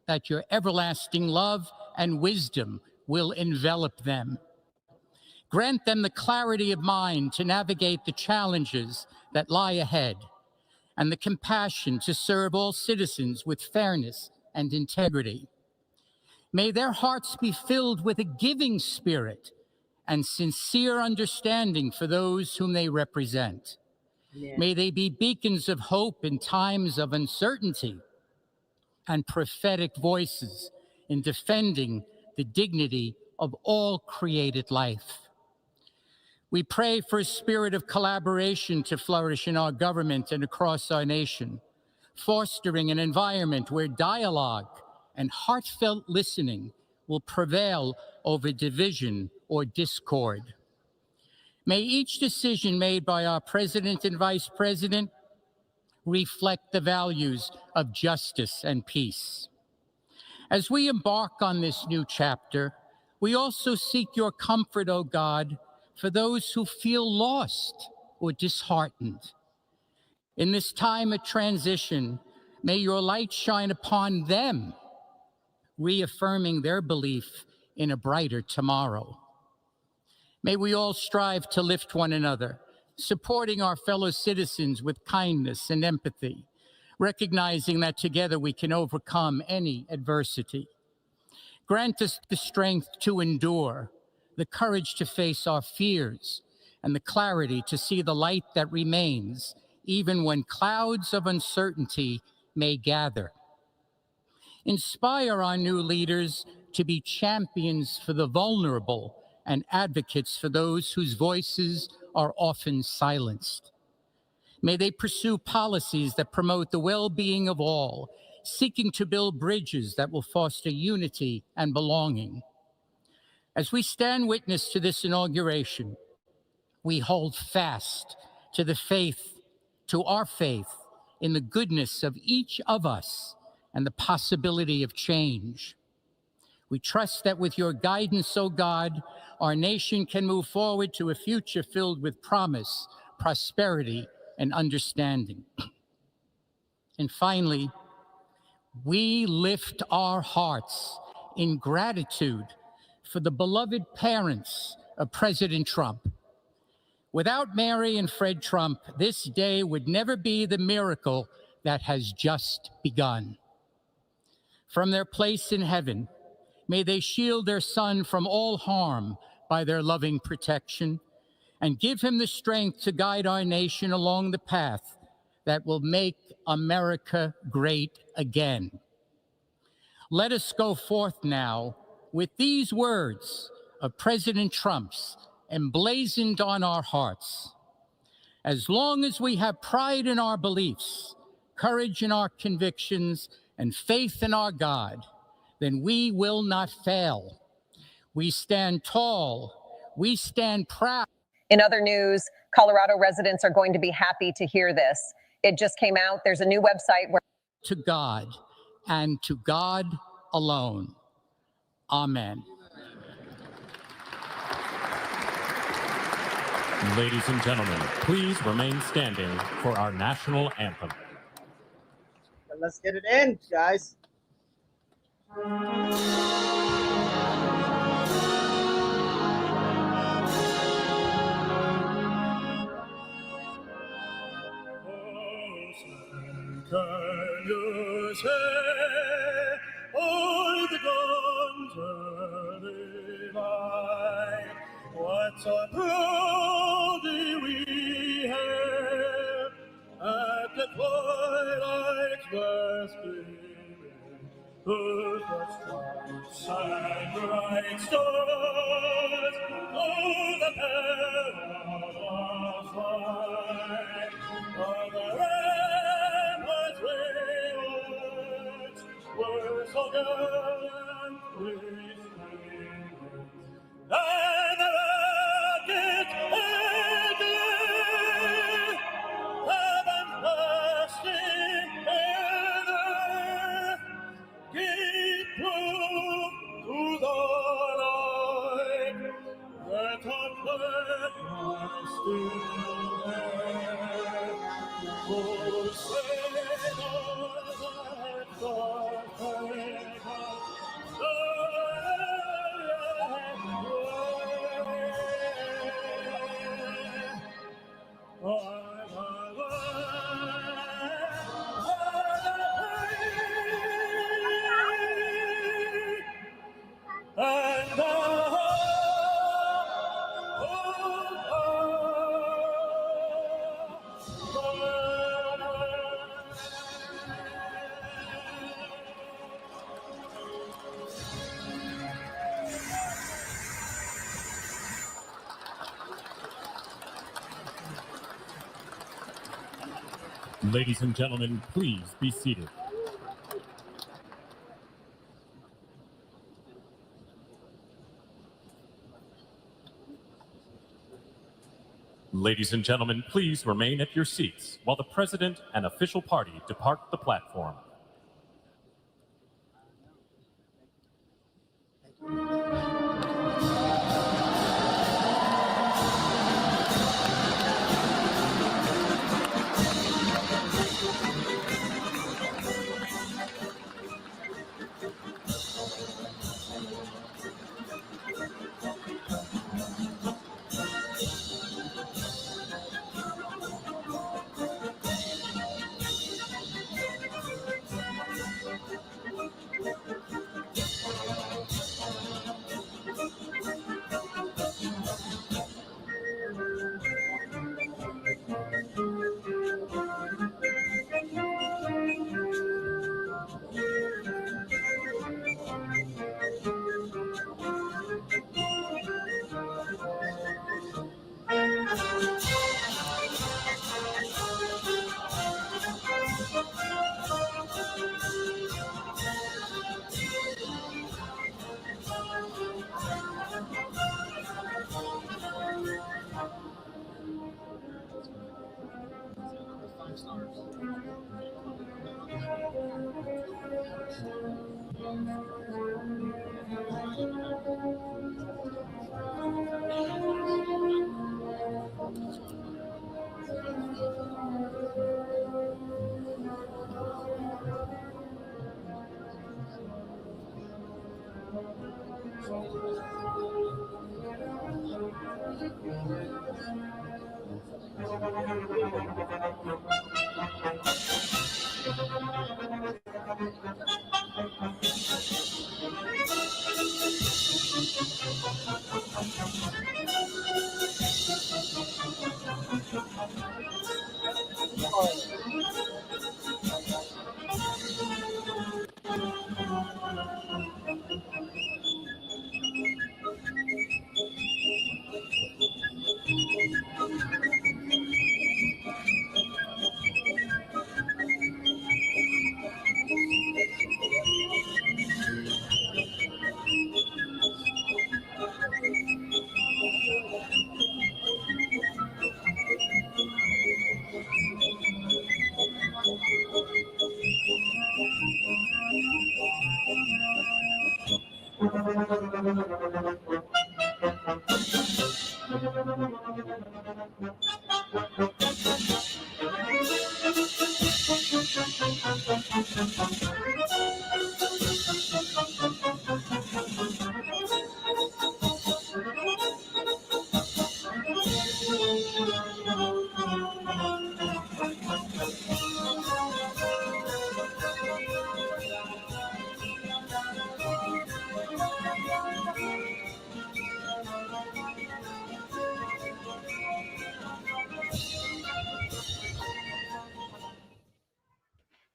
that your everlasting love and wisdom will envelop them. Grant them the clarity of mind to navigate the challenges that lie ahead, and the compassion to serve all citizens with fairness and integrity. May their hearts be filled with a giving spirit and sincere understanding for those whom they represent. Yeah. May they be beacons of hope in times of uncertainty and prophetic voices in defending the dignity of all created life. We pray for a spirit of collaboration to flourish in our government and across our nation, fostering an environment where dialogue, and heartfelt listening will prevail over division or discord. May each decision made by our President and Vice President reflect the values of justice and peace. As we embark on this new chapter, we also seek your comfort, O God, for those who feel lost or disheartened. In this time of transition, may your light shine upon them, reaffirming their belief in a brighter tomorrow. May we all strive to lift one another, supporting our fellow citizens with kindness and empathy, recognizing that together we can overcome any adversity. Grant us the strength to endure, the courage to face our fears, and the clarity to see the light that remains, even when clouds of uncertainty may gather. Inspire our new leaders to be champions for the vulnerable and advocates for those whose voices are often silenced. May they pursue policies that promote the well-being of all, seeking to build bridges that will foster unity and belonging. As we stand witness to this inauguration, we hold fast to our faith in the goodness of each of us and the possibility of change. We trust that with your guidance, O God, our nation can move forward to a future filled with promise, prosperity, and understanding. And finally, we lift our hearts in gratitude for the beloved parents of President Trump. Without Mary and Fred Trump, this day would never be the miracle that has just begun. From their place in heaven, may they shield their son from all harm by their loving protection, and give him the strength to guide our nation along the path that will make America great again. Let us go forth now with these words of President Trump's emblazoned on our hearts. As long as we have pride in our beliefs, courage in our convictions, and faith in our God, then we will not fail. We stand tall. We stand proud. In other news, Colorado residents are going to be happy to hear this. It just came out. There's a new website where to God and to God alone. Amen. Ladies and gentlemen, please remain standing for our national anthem. Let's get it in, guys. Can you say all the guns are divine? What so proudly we hailed at the twilight's last gleaming, whose stripes and bright stars o'er the perilous fight. On the ramparts waves were so gallantly streaming, and the rocket ended, heaven blasting in earth, give proof to the light that our flag was still there. Oh, sailors at the head of Ladies and gentlemen, please be seated. Ladies and gentlemen, please remain at your seats while the President and official party depart the platform.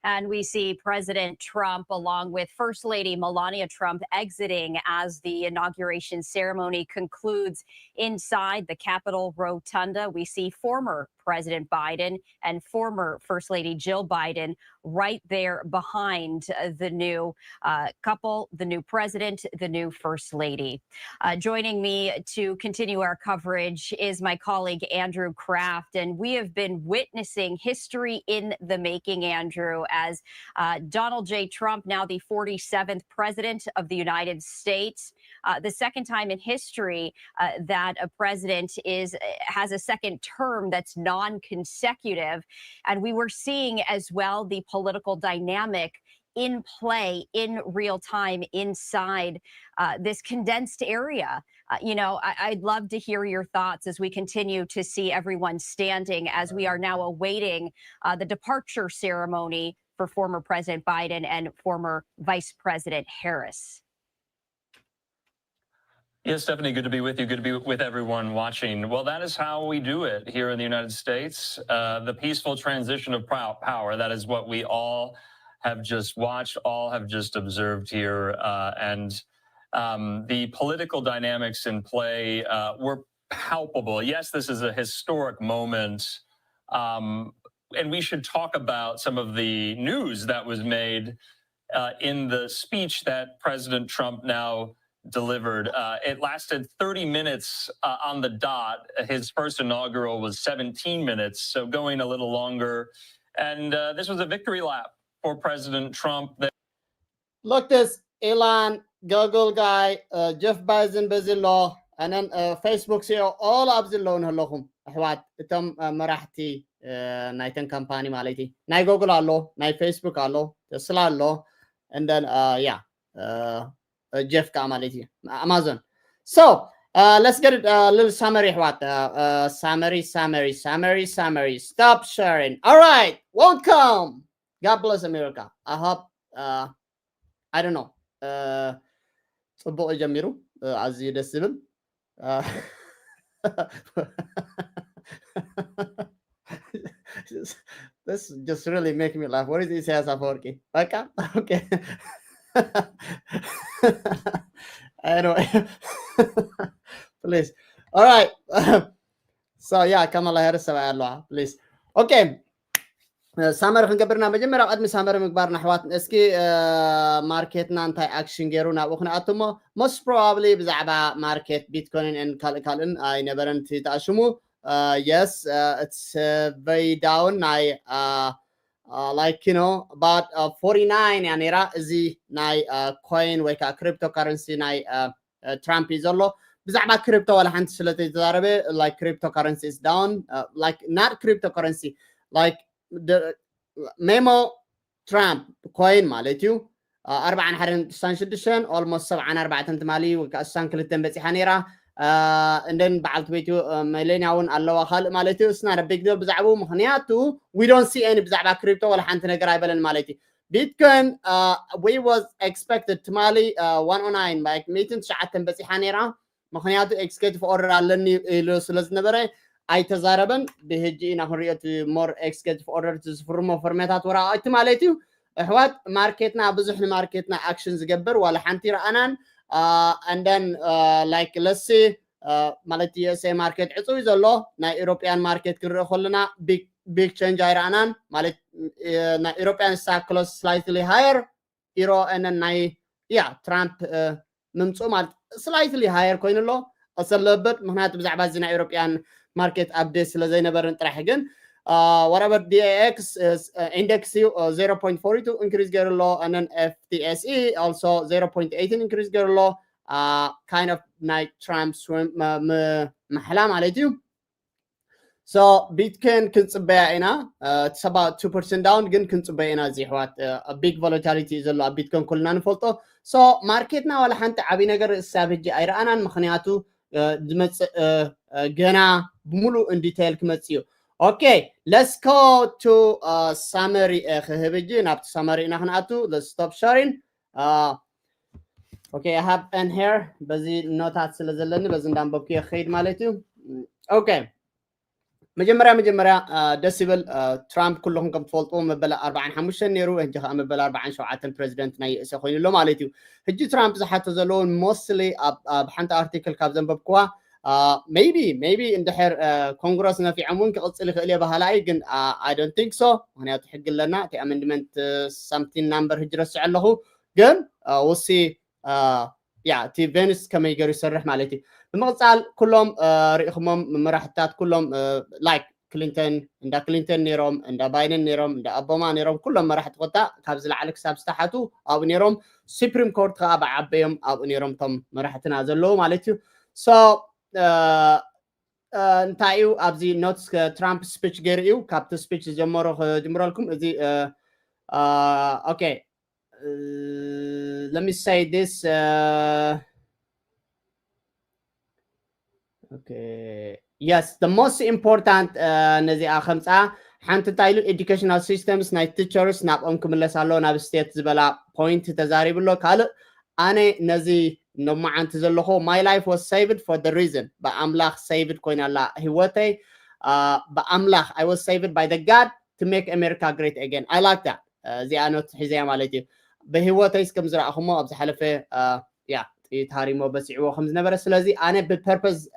And we see President Trump along with First Lady Melania Trump exiting as the inauguration ceremony concludes inside the Capitol Rotunda. We see former President Biden and former First Lady Jill Biden right there behind the new couple, the new president, the new First Lady. Joining me to continue our coverage is my colleague Andrew Kraft, and we have been witnessing history in the making, Andrew, as Donald J. Trump, now the 47th president of the United States, the second time in history that a president has a second term that's non-consecutive. And we were seeing as well the political dynamic in play in real time inside this condensed area. I'd love to hear your thoughts as we continue to see everyone standing as we are now awaiting the departure ceremony for former President Biden and former Vice President Harris. Yes, Stephanie, good to be with you. Good to be with everyone watching. Well, that is how we do it here in the United States. The peaceful transition of power. That is what we all have just watched, all have just observed here. And the political dynamics in play were palpable. Yes, this is a historic moment. And we should talk about some of the news that was made in the speech that President Trump now delivered. It lasted 30 minutes on the dot. His first inaugural was 17 minutes, so going a little longer. And this was a victory lap for President Trump. Look this, Elon, Google guy, Jeff Bezos Bezos, and then Facebook CEO, all of the loan hellohum. Ahwat, itam marahti naitan company malati. Nai Google allo, nai Facebook allo, Tesla allo, and then Jeff Kamaliti, Amazon. So let's get a little summary. What summary. Stop sharing. All right, welcome. God bless America. I hope I don't know. ጽቡቕ ጀሚሩ ኣዝዩ ደስ ዝብል This just really make me laugh. What is this as Aforki? Okay. Anyway, please. All right. So yeah, Kamala Harris, please. Okay. ሳመር ክንገብርና መጀመርያ ቅድሚ ሳመር ምግባር ናሕዋት እስኪ ማርኬትና እንታይ ኣክሽን ገይሩ ናብኡ ክንኣትሞ most probably ብዛዕባ ማርኬት ቢትኮይን and ካልእን ኣይነበረን ተኣሽሙ yes it's very down ናይ like you know about 49 ያኔራ እዚ ናይ ኮይን ወይ ከዓ cryptocurrency ናይ ትራምፕ ዘሎ ብዛዕባ ክሪፕቶ ወላ ሓንቲ ስለተዛረበ like cryptocurrency is down like not cryptocurrency like the memo Trump coin مالتيو 4.96 almost 74 تمالي وكأسان كلتن بتحنيرة and then بعد بيتو ملينياون الله خال مالتيو it's not a big deal بزعبو مخنياتو we don't see any بزعبا كريبتو ولا حنتنا قرايبا مالتي Bitcoin we was expected تمالي 109 like 200 ساعة بتحنيرة مخنياتو executive order علني لو سلز نبره أي تزاربن بهجي نحرية more executive order تزفرمو فرمتات وراء احتمالاتيو احوات ماركتنا بزحنا ماركتنا actions جبر ولا حنتي رأنان and then like let's say مالتي say market عطوي زلو نا European market كنرو خلنا big change اي رأنان مالت نا European stock close slightly higher Euro and then ناي Trump نمسو مالت slightly higher كوين اللو أصل لبت مهنات بزعبا زينا European market updates لزي نبرن تراحقن whatever DAX is index 0.42 increase get low and then FTSE also 0.18 increase get low kind of night Trump swim محلام عليتيو so Bitcoin كنصبيعنا it's about 2% down جن كنصبيعنا زي حوات a big volatility زلو Bitcoin كلنا نفلطو so marketنا ولا حنت عبي نجر السابج أيرانا مخنياتو دمت جنا بملو in detail كمتسيو okay let's go to summary خهبجي نبت summary نحناتو let's stop sharing okay I have in here بزي نوتات سلزلني بزي ندانببكي خيد مالتيو okay مجمرة دسيبل ترامب كلهم كم تفولتوا مبلا 45 نيرو هجي خا مبلا 47 بريزيدنت ناي اسخوين له مالتيو هجي ترامب زحت زلون mostly بحنت ارتيكل كاب زنببكوا maybe in the hair Congress na fi amun ka qصل khali bahalay ግን I don't think so ምክንያቱ ሕግ ለና እቲ amendment something number ህጅረስ ዓለሁ ግን we'll see እቲ ቬንስ ከመይ ገሩ ይሰርሕ ማለት እዩ ብምቕፃል ኩሎም ርኢኹሞም መራሕታት ኩሎም like ክሊንተን ነይሮም እንዳ ባይደን ነይሮም እንዳ ኦባማ ነይሮም ኩሎም መራሕቲ ቆጣ ካብ ዝለዓለ ክሳብ ዝተሓቱ ኣብ ነይሮም ሱፕሪም ኮርት ከዓ በዓበዮም ኣብ ነይሮም ቶም መራሕትና ዘለዉ ማለት እዩ so እንታዩ ኣብዚ ኖትስ ትራምፕ ስፒች ገይሩ እዩ ካብቲ ስፒች ጀመሮ ጀምረልኩም እዚ okay let me say this okay yes the most important ነዚኣ ከምፃ ሓንቲ ታይሉ educational systems ናይ teachers ናብኦም ክምለሳሎ ናብ ስቴት ዝበላ point ተዛሪብሎ ካልእ ኣነ ነዚ نمعنت زلخو my life was saved for the reason بأملاخ saved كوين الله هوتي بأملاخ I was saved by the God to make America great again I like that زي أنا تحزي مالتي بهوتي سكم زرع خمو أبز حلفة تاري مو بس عوا خمس نبرة سلازي أنا بالpurpose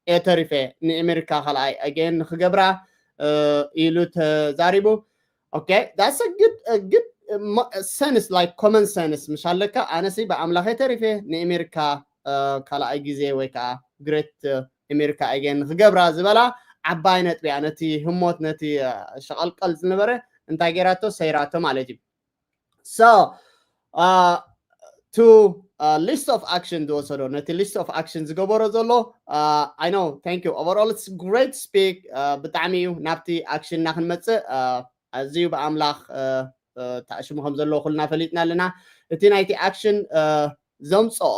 اعترفه إن أمريكا خلاص again خجبرة إيلو تزاريبو okay that's a good sense like common sense مش هلكا أنا سي بأملاخ تعرفه نأمريكا ካልኣይ ግዜ ወይ ከዓ ግሬት ኣሜሪካ ኣገን ክገብራ ዝበላ ዓባይ ነጥቢ እያ ነቲ ህሞት ነቲ ሸቐልቀል ዝነበረ እንታይ ገይራቶ ሰይራቶ ማለት እዩ so to list of action ዝወሰዶ ነቲ list of action ዝገበሮ ዘሎ I know thank you overall it's great speak ብጣዕሚ እዩ ናብቲ action ና ክንመጽእ ኣዝዩ ብኣምላኽ ተኣሽሙ ከም ዘሎ ኩልና ፈሊጥና ኣለና እቲ ናይቲ action ዘምጽኦ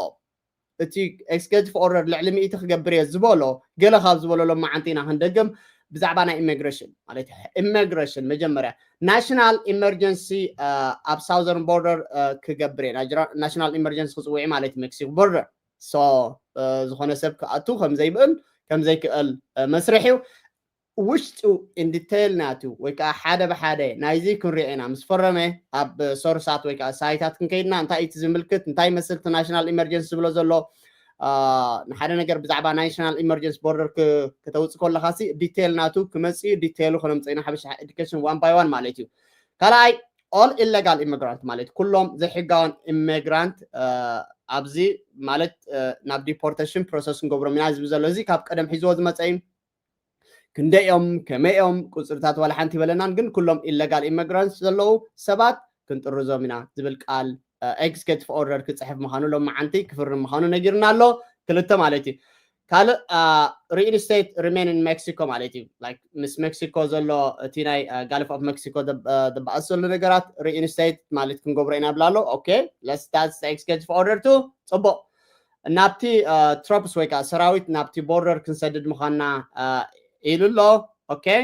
እቲ executive order ልዕሊ 100 ክገብር እየ ዝበሎ ገለ ካብ ዝበለሎም ማዓንቲና ክንደግም ብዛዕባ ናይ immigration ማለት immigration መጀመርያ national emergency ኣብ southern border ክገብር national emergency ክጽውዕ ማለት Mexico border so ዝኾነ ሰብ ከኣቱ ከም ዘይብእል ከም ዘይክእል መስርሒው ውሽጡ in detail ናቱ ወይ ከዓ ሓደ በሓደ ናይዚ ክንሪአና ምስ ፈረመ ኣብ ሶርሳት ወይ ከዓ ሳይታት ክንከይድና እንታይ እቲ ዝምልክት እንታይ መስልቲ national emergency ዝብሎ ዘሎ ንሓደ ነገር ብዛዕባ national emergency border ከተውጽእ ከለኻሲ ዲቴል ናቱ ክመጽ ዲቴሉ ክነምጽኢና ሓበሻ education one by one ማለት እዩ ካልኣይ all illegal immigrant ማለት ኩሎም ዘይሕጋውን immigrant ኣብዚ ማለት ናብ deportation process ንገብሮም ኢና ዝብል ዘሎ እዚ ካብ ቀደም ሒዝዎ ዝመጸ እዩ ክንደዮም ከመዮም ቁጽርታት ወላ ሓንቲ በለናን ግን ኩሎም illegal immigrants ዘለው ሰባት ክንጥርዞም ኢና ዝብል ቃል executive order ክጽሕፍ ምዃኑ ሎም ማዓንቲ ክፍርም ምዃኑ ነጊርና ኣሎ ክልተ ማለት እዩ ካልእ reinstate remain in Mexico ማለት እዩ like ምስ Mexico ዘሎ እቲ ናይ Gulf of Mexico ዝበኣሰሉ ነገራት reinstate ማለት ክንገብሮ ኢና ብላሎ okay let's that's the executive order to ጽቡቕ ናብቲ troops ወይ ከዓ ሰራዊት ናብቲ border ክንሰድድ ምዃንና ኢሉሎ okay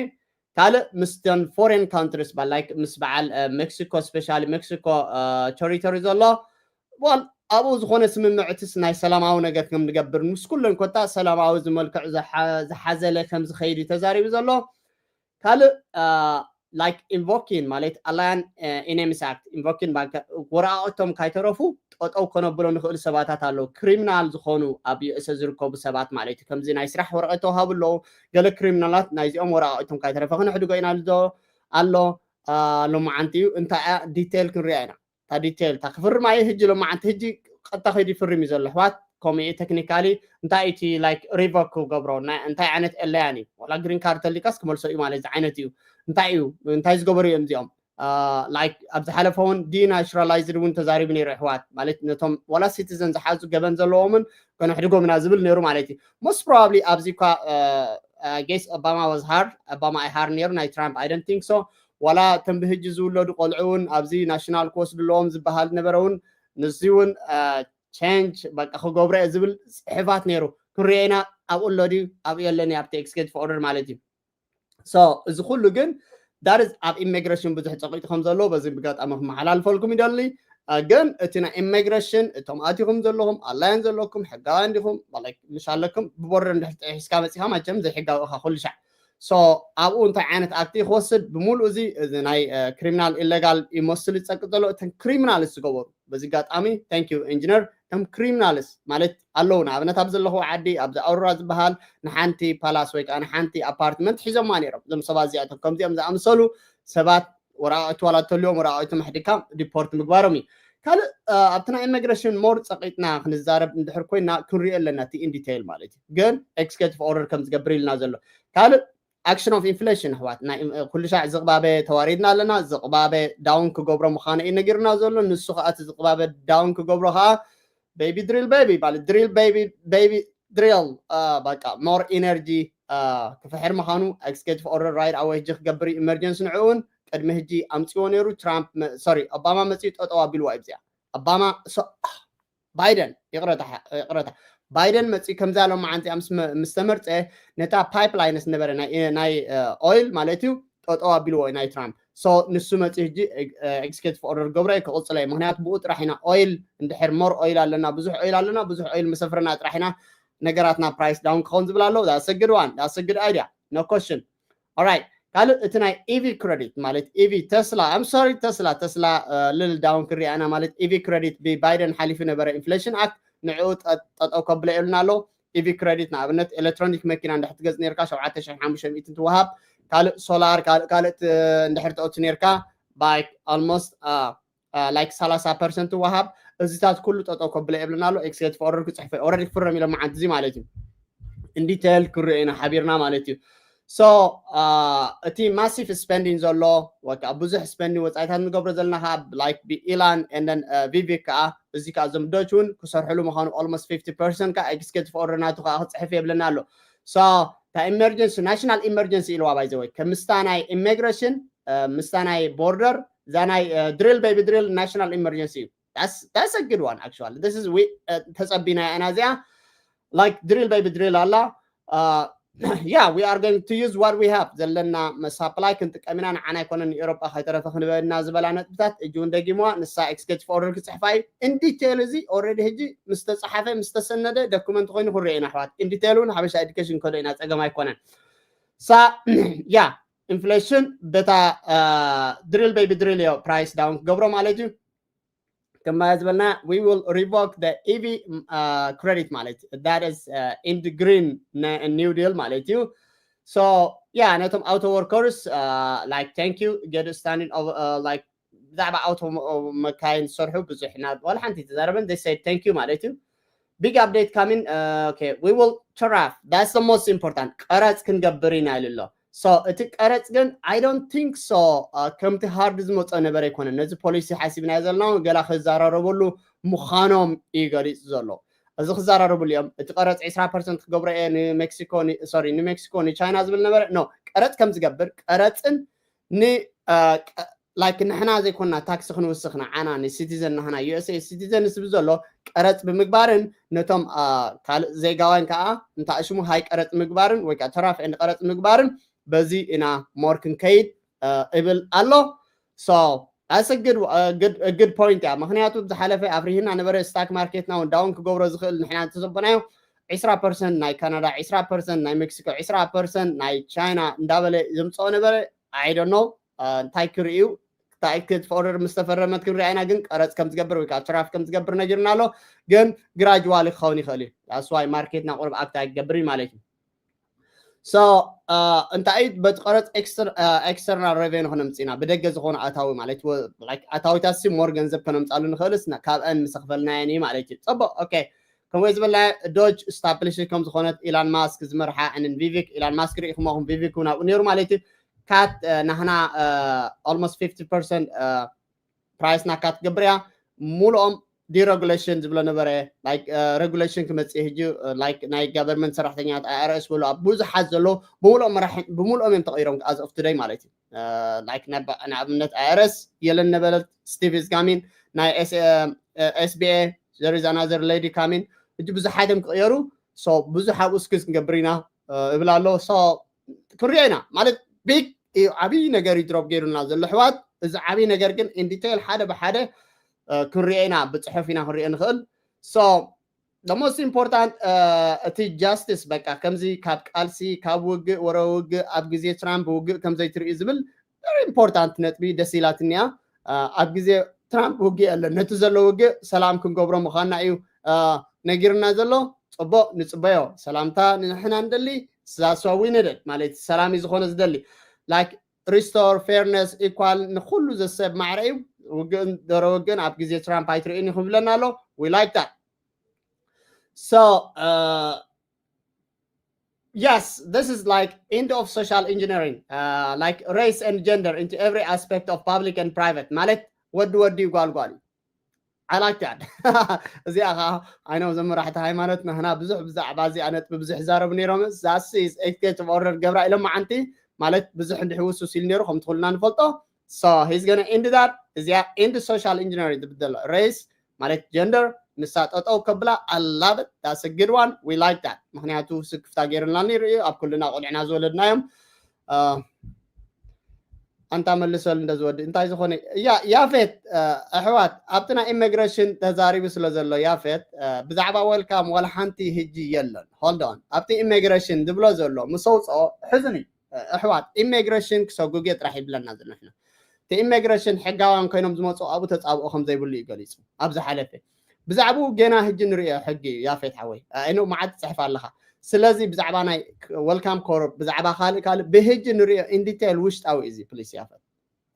ካልእ ምስን foreign countries but like ምስ በዓል Mexico especially Mexico territory ዘሎ well ኣብኡ ዝኾነ ስምምዕትስ ናይ ሰላማዊ ነገር ከም ንገብር ምስ ኩለን ኮታ ሰላማዊ ዝመልክዕ ዝሓዘለ ከም ዝኸይድ ተዛሪቡ ዘሎ ካልእ like invoking ማለት alien enemies act invoking ወራኣቶም ካይተረፉ ጠጠው ከነብሎ ንኽእል ሰባታት ኣለው ክሪሚናል ዝኾኑ ኣብ ዩኤስ ዝርከቡ ሰባት ማለት እዩ ከምዚ ናይ ስራሕ ወረቐት ተዋሃብሎ ገለ ክሪሚናላት ናይዚኦም ወራኣቶም ካይተረፈ ክንሕድጎ ኢና ኣሎ ሎማዓንቲ እዩ እንታይ ዲቴል ክንሪኣ ኢና ታ ዲቴል ታ ክፍርማ እየ ሕጂ ሎማዓንቲ ሕጂ ቀጥታ ከይዲ ፍርም እዩ ዘሎ ሕዋት ኮሚቴ ቴክኒካሊ እንታይ እቲ ላይክ ሪቮክ ገብሮ እንታይ ዓይነት ኤልያን እዩ ወላ ግሪን ካርድ ተሊካስ ክመልሶ እዩ ማለት ዓይነት እዩ እንታይ ዝገበሩ እዮም እዚኦም like ኣብ ዝሓለፈውን ዲናሽናላይዝድ እውን ተዛሪቡ ነይሩ ሕዋት ማለት ነቶም ወላ ሲቲዘን ዝሓዙ ገበን ዘለዎምን ከነሕድጎም ኢና ዝብል ነይሩ ማለት እዩ most probably ኣብዚ ኳ I guess Obama was hard Obama I hard ነይሩ ናይ ትራምፕ I don't think so ወላ ተንብህጅ ዝውለዱ ቆልዑውን ኣብዚ ናሽናል ኮስ ድለዎም ዝበሃል ነበረውን ንዚውን change በቃ ክገብረ ዝብል ጽሕፋት ነይሩ ክንሪአና ኣብኡ ሎዲ ኣብ የለኒ ኣብቲ executive order ማለት እዩ so እዚ ኩሉ ግን that is ab immigration ብዙሕ ጸቂጥ ከም ዘሎ በዚ ብጋጣሚ ክመሓላልፈልኩም ይደሊ ግን እቲ ናይ immigration እቶም ኣትኹም ዘለኹም ኣላያን ዘለኩም ሕጋውያን ዲኹም like ምሻለኩም ብቦርደር እንድሕልጥሒስካ መጺኻ ማቸም ዘይሕጋዊ ኢኻ ኩሉ ሻዕ so ኣብኡ እንታይ ዓይነት ኣክቲ ክወስድ ብምሉእ እዚ ናይ ክሪሚናል ኢሌጋል ይመስል ዝጸቅጥ ዘሎ እተን ክሪሚናልስ ዝገበሩ በዚ ጋጣሚ thank you engineer እቶም ክሪሚናልስ ማለት ኣለውና ኣብነት ኣብ ዘለኹ ዓዲ ኣብዚ ኣውሮራ ዝበሃል ንሓንቲ ፓላስ ወይ ከዓ ንሓንቲ ኣፓርትመንት ሒዞማ ነይሮም እዞም ሰባት እዚኣቶም ከምዚኦም ዝኣምሰሉ ሰባት ወራኣቱ ዋላ ተልዮም ወራኣቱ መሕዲካ ዲፖርት ምግባሮም እዩ ካልእ ኣብቲ ናይ ኢሚግሬሽን ሞር ጸቂጥና ክንዛረብ እንድሕር ኮይና ክንሪኦ ኣለና እቲ ኢን ዲቴይል ማለት እዩ ግን ኤክስኪዩቲቭ ኦርደር ከም ዝገብር ኢልና ዘሎ ካልእ action of inflation ሕዋት ናይ ኩሉ ሻዕ ዝቕባበ ተዋሪድና ኣለና ዝቕባበ ዳውን ክገብሮ ምዃነ እዩ ነጊርና ዘሎ ንሱ ከዓ እቲ ዝቕባበ ዳውን ክገብሮ ከዓ baby drill baby ማለት drill baby drill በቃ more energy ክፍሕር ምዃኑ executive order right away ሕጂ ክገብር emergency ንዕውን ቅድሚ ሕጂ ኣምፂዎ ነይሩ ትራምፕ ሶሪ ኦባማ መፂኡ ጠጠው ኣቢልዋ እብዚኣ ኦባማ ባይደን ይቕረታ ባይደን መፂኡ ከምዛ ሎ ማዓንቲ ምስተመርፀ ነታ ፓይፕላይንስ ነበረ ናይ ኦይል ማለት እዩ ጠጠው ኣቢልዎ ናይ ትራምፕ so ንሱ መፂ ሕጂ ኤክስኪዩቲቭ ኦርደር ገብረ ክቕፅለ ምክንያቱ ብኡ ጥራሕ ኢና ኦይል እንድሕር ሞር ኦይል ኣለና ብዙሕ ኦይል መሰፍረና ጥራሕ ኢና ነገራትና ፕራይስ ዳውን ክኸውን ዝብል ኣሎ ዳሰግድ ዋን ዳሰግድ አይዲያ ኖ ኮሽን ኦራይት ካልእ እቲ ናይ ኢቪ ክሬዲት ማለት ኢቪ ተስላ አም ሶሪ ተስላ ልል ዳውን ክሪአና ማለት ኢቪ ክሬዲት ብባይደን ሓሊፉ ነበረ ኢንፍሌሽን አክት ንዕኡ ጠጠው ከብለ ኢሉና ኣሎ ኢቪ ክሬዲት ንኣብነት ኤሌክትሮኒክ መኪና እንድሕር ትገዝ ነርካ 7500 ትወሃብ ካልእ ሶላር ካልእ እንድሕር ተእቱ ነርካ by almost like 30% ትወሃብ እዚታት ኩሉ ጠጠው ከብለ ይብለናሎ ኤክስኪዩቲቭ ኦርደር ክጽሕፈ ኦልሬዲ ክፍረም ኢሎም ማዓንቲ እዚ ማለት እዩ in detail ክርኤና ሓቢርና ማለት እዩ so እቲ massive spending ዘሎ ወቃ ብዙሕ spending ወጻኢታት ንገብሮ ዘለና like ኢላን and then ቪቪክ ከዓ እዚ ከዓ ዞም ዶቹን ክሰርሕሉ ምዃኑ almost 50% ካ ኤክስኪዩቲቭ ኦርደር ናቱ ከዓ ክጽሕፍ ይብለናሎ so the emergency national emergency ilwa by the way ከምስታናይ immigration ምስታናይ border zanai drill baby drill national emergency that's a good one actually this is we ተጸቢና አናዚያ like drill baby drill alla yeah we are going to use what we have ዘለና supply ክንጥቀምና ንዓና ይኮነን ኢሮጳ ኸይተረፈ ክንበልና ዝበላነጥታት እጁን ደጊሞ ንሳ ኤክስኪዩቲቭ ኦርደር ክጽሕፋይ in detail እዚ already ህጂ ምስተጻሐፈ ምስተሰነደ ዶክመንት ኮይኑ ክርኤና ኣሕዋት in detail ን ሓበሻ ኤዱኬሽን ኮደና ጸገማ ይኮነን ሳ yeah inflation beta drill baby drill your price down ገብሮ ማለት እዩ كما يزبلنا we will revoke the EV credit ማለት that is in the green new deal ማለት እዩ so yeah ነቶም auto workers like thank you get standing of like ዛዕባ auto መካይን ሰርሑ ብዙሕና ወላ ሓንቲ ተዛረበን they say thank you ማለት እዩ big update coming okay we will tariff that's the most important ቀረጽ ክንገብር ኢና ይልሎ so እቲ ቀረጽ ግን I don't think so ከምቲ hard ዝመጸ ነበር ይኮነ ነዚ ፖሊሲ ሓሲብና ዘለና ገላ ክዛራረበሉ ምዃኖም ይገልጽ ዘሎ እዚ ክዛራረበሉ እዮም እቲ ቀረጽ 20% ክገብሮ ንሜክሲኮ sorry ንሜክሲኮ ንቻይና ዝብል ነበር no ቀረጽ ከም ዝገብር ቀረጽን ን like ንሕና ዘይኮንና ታክስ ክንውስኽና ዓና ንሲቲዘን ንሕና USA ሲቲዘን ስብ ዘሎ ቀረጽ ብምግባርን ነቶም ካልእ ዜጋዋን ከዓ እንታሽሙ ሃይ ቀረጽ ምግባርን ወይ ከዓ ተራፍ ቀረጽ ምግባርን በዚ ኢና ሞርክን ከይድ ኢብል አሎ so that's a good point ያ ምክንያቱ ዝሓለፈ አፍሪሂና ነበረ ስታክ ማርኬት ናው ዳውን ክገብሮ ዝኽእል ንሕና ተሰበናዮ 20% ናይ ካናዳ 20% ናይ ሜክሲኮ 20% ናይ ቻይና እንዳበለ ዝምጽኦ ነበረ I don't know እንታይ ክርዩ ታይክት ፎርደር ምስተፈረመት ክንርአና ግን ቀረጽ ከም ዝገብር ወይ ከዓ ትራፊክ ከም ዝገብር ነገርና ኣሎ ግን ግራጁዋሊ ክኸውን ይኽእል እዩ that's why ማርኬትና ቁርብ አክታ ይገብር ማለት እዩ so እንታይ በትቀረጽ external revenue ሆነምጽና በደገ ዝኾነ አታዊ ማለት like አታዊታሲ ሞር ገንዘብ ከነምጻሉ ንኽእልስና ካብአን መስኽፈልና ያኒ ማለት እዩ ጽቦ okay ከምወይ ዝበላ ዶጅ ስታብሊሽ ከም ዝኾነት ኢላን ማስክ ዝመርሓ አንን ቪቪክ ኢላን ማስክ ሪኢኹምኹም ቪቪክ ና ነይሩ ማለት እዩ kat nahna almost 50% price na kat gabriya mulom deregulation zibla nabare like regulation kemetse hiju like nay government sarahtanyat IRS bolo abuza hazalo bumulom em taqirom as of today malati like na abnet IRS yelen nabalat Steve is coming nay SBA there is another lady coming hiju buza hadem qayaru so buza habuskus gabrina iblalo so kuriyana malat big عبي ነገር ይድሮፕ ገይሩና ዘሎ ሕዋት እዚ ዓቢ ነገር ግን in detail ሓደ በሓደ ክርኤና ብጽሑፍና ክርኤ ንኽእል so the most important እቲ justice በቃ ከምዚ ካብ ቃልሲ ካብ ውግእ ወረ ውግእ ኣብ ግዜ ትራምፕ ውግእ ከምዘይ ትርኢ ዝብል very important ነጥቢ ደስ ኢላትንያ ኣብ ግዜ ትራምፕ ውግእ ኣለ ነቲ ዘሎ ውግእ ሰላም ክንገብሮ ምዃንና እዩ ነጊርና ዘሎ ጽቡቕ ንጽበዮ ሰላምታ ንሕና እንደሊ ሳስዋዊነደ ማለት ሰላም ዝኾነ ዝደሊ like restore fairness equal ንኩሉ ዘሰብ ማዕረዩ ወገን ደረወገን ኣብ ግዜ ትራምፕ አይትሪኢን ይኽብለና ኣሎ we like that so yes this is like end of social engineering like race and gender into every aspect of public and private ማለት ወዲ ይጓልጓል I like that እዚኣ I know ዘመራሕቲ ሃይማኖት ነህና ብዙሕ ብዛዕባ እዚ ኣነት ብዙሕ ዛረብ ነይሮም that is executive order ገብራ ኢሎም ማዓንቲ ማለት ብዙሕ እንድሕውሱ ሲል ነይሩ ከም ትኽእሉና ንፈልጦ so he's going to end that is yeah in the social engineering the race ማለት gender ንሳ ጠጠው ከብላ I love it that's a good one we like that ምክንያቱ ስክፍታ ገይርና ንሪኢ ኣብ ኩልና ቆልዕና ዝወለድናዮም አንታ መልሰል እንደዝወድ እንታይ ዝኾነ ያፌት ኣሕዋት ኣብትና ኢሚግሬሽን ተዛሪቡ ስለ ዘሎ ያፌት ብዛዕባ ዌልካም ወላ ሓንቲ ህጂ የለን hold on ኣብቲ ኢሚግሬሽን ዝብሎ ዘሎ ምሰውፅኦ ሕዝኒ ኣሕዋት ኢሚግሬሽን ክሰጉጌ ጥራሕ ይብለና ዘለና እቲ ኢሚግሬሽን ሕጋውያን ኮይኖም ዝመፁ ኣብኡ ተጻብኦ ከም ዘይብሉ ይገልጹ ኣብ ዝሓለፈ ብዛዕባኡ ገና ህጂ ንሪኦ ሕጊ ያፌት ሓወይ አይኖ ማዓት ጽሕፍ ኣለኻ ስለዚ ብዛዕባ ናይ ዌልካም ኮርፕ ብዛዕባ ካልእ ብህጂ ንሪኦ ኢን ዲቴል ውሽጣዊ እዚ ፕሊስ ያፈት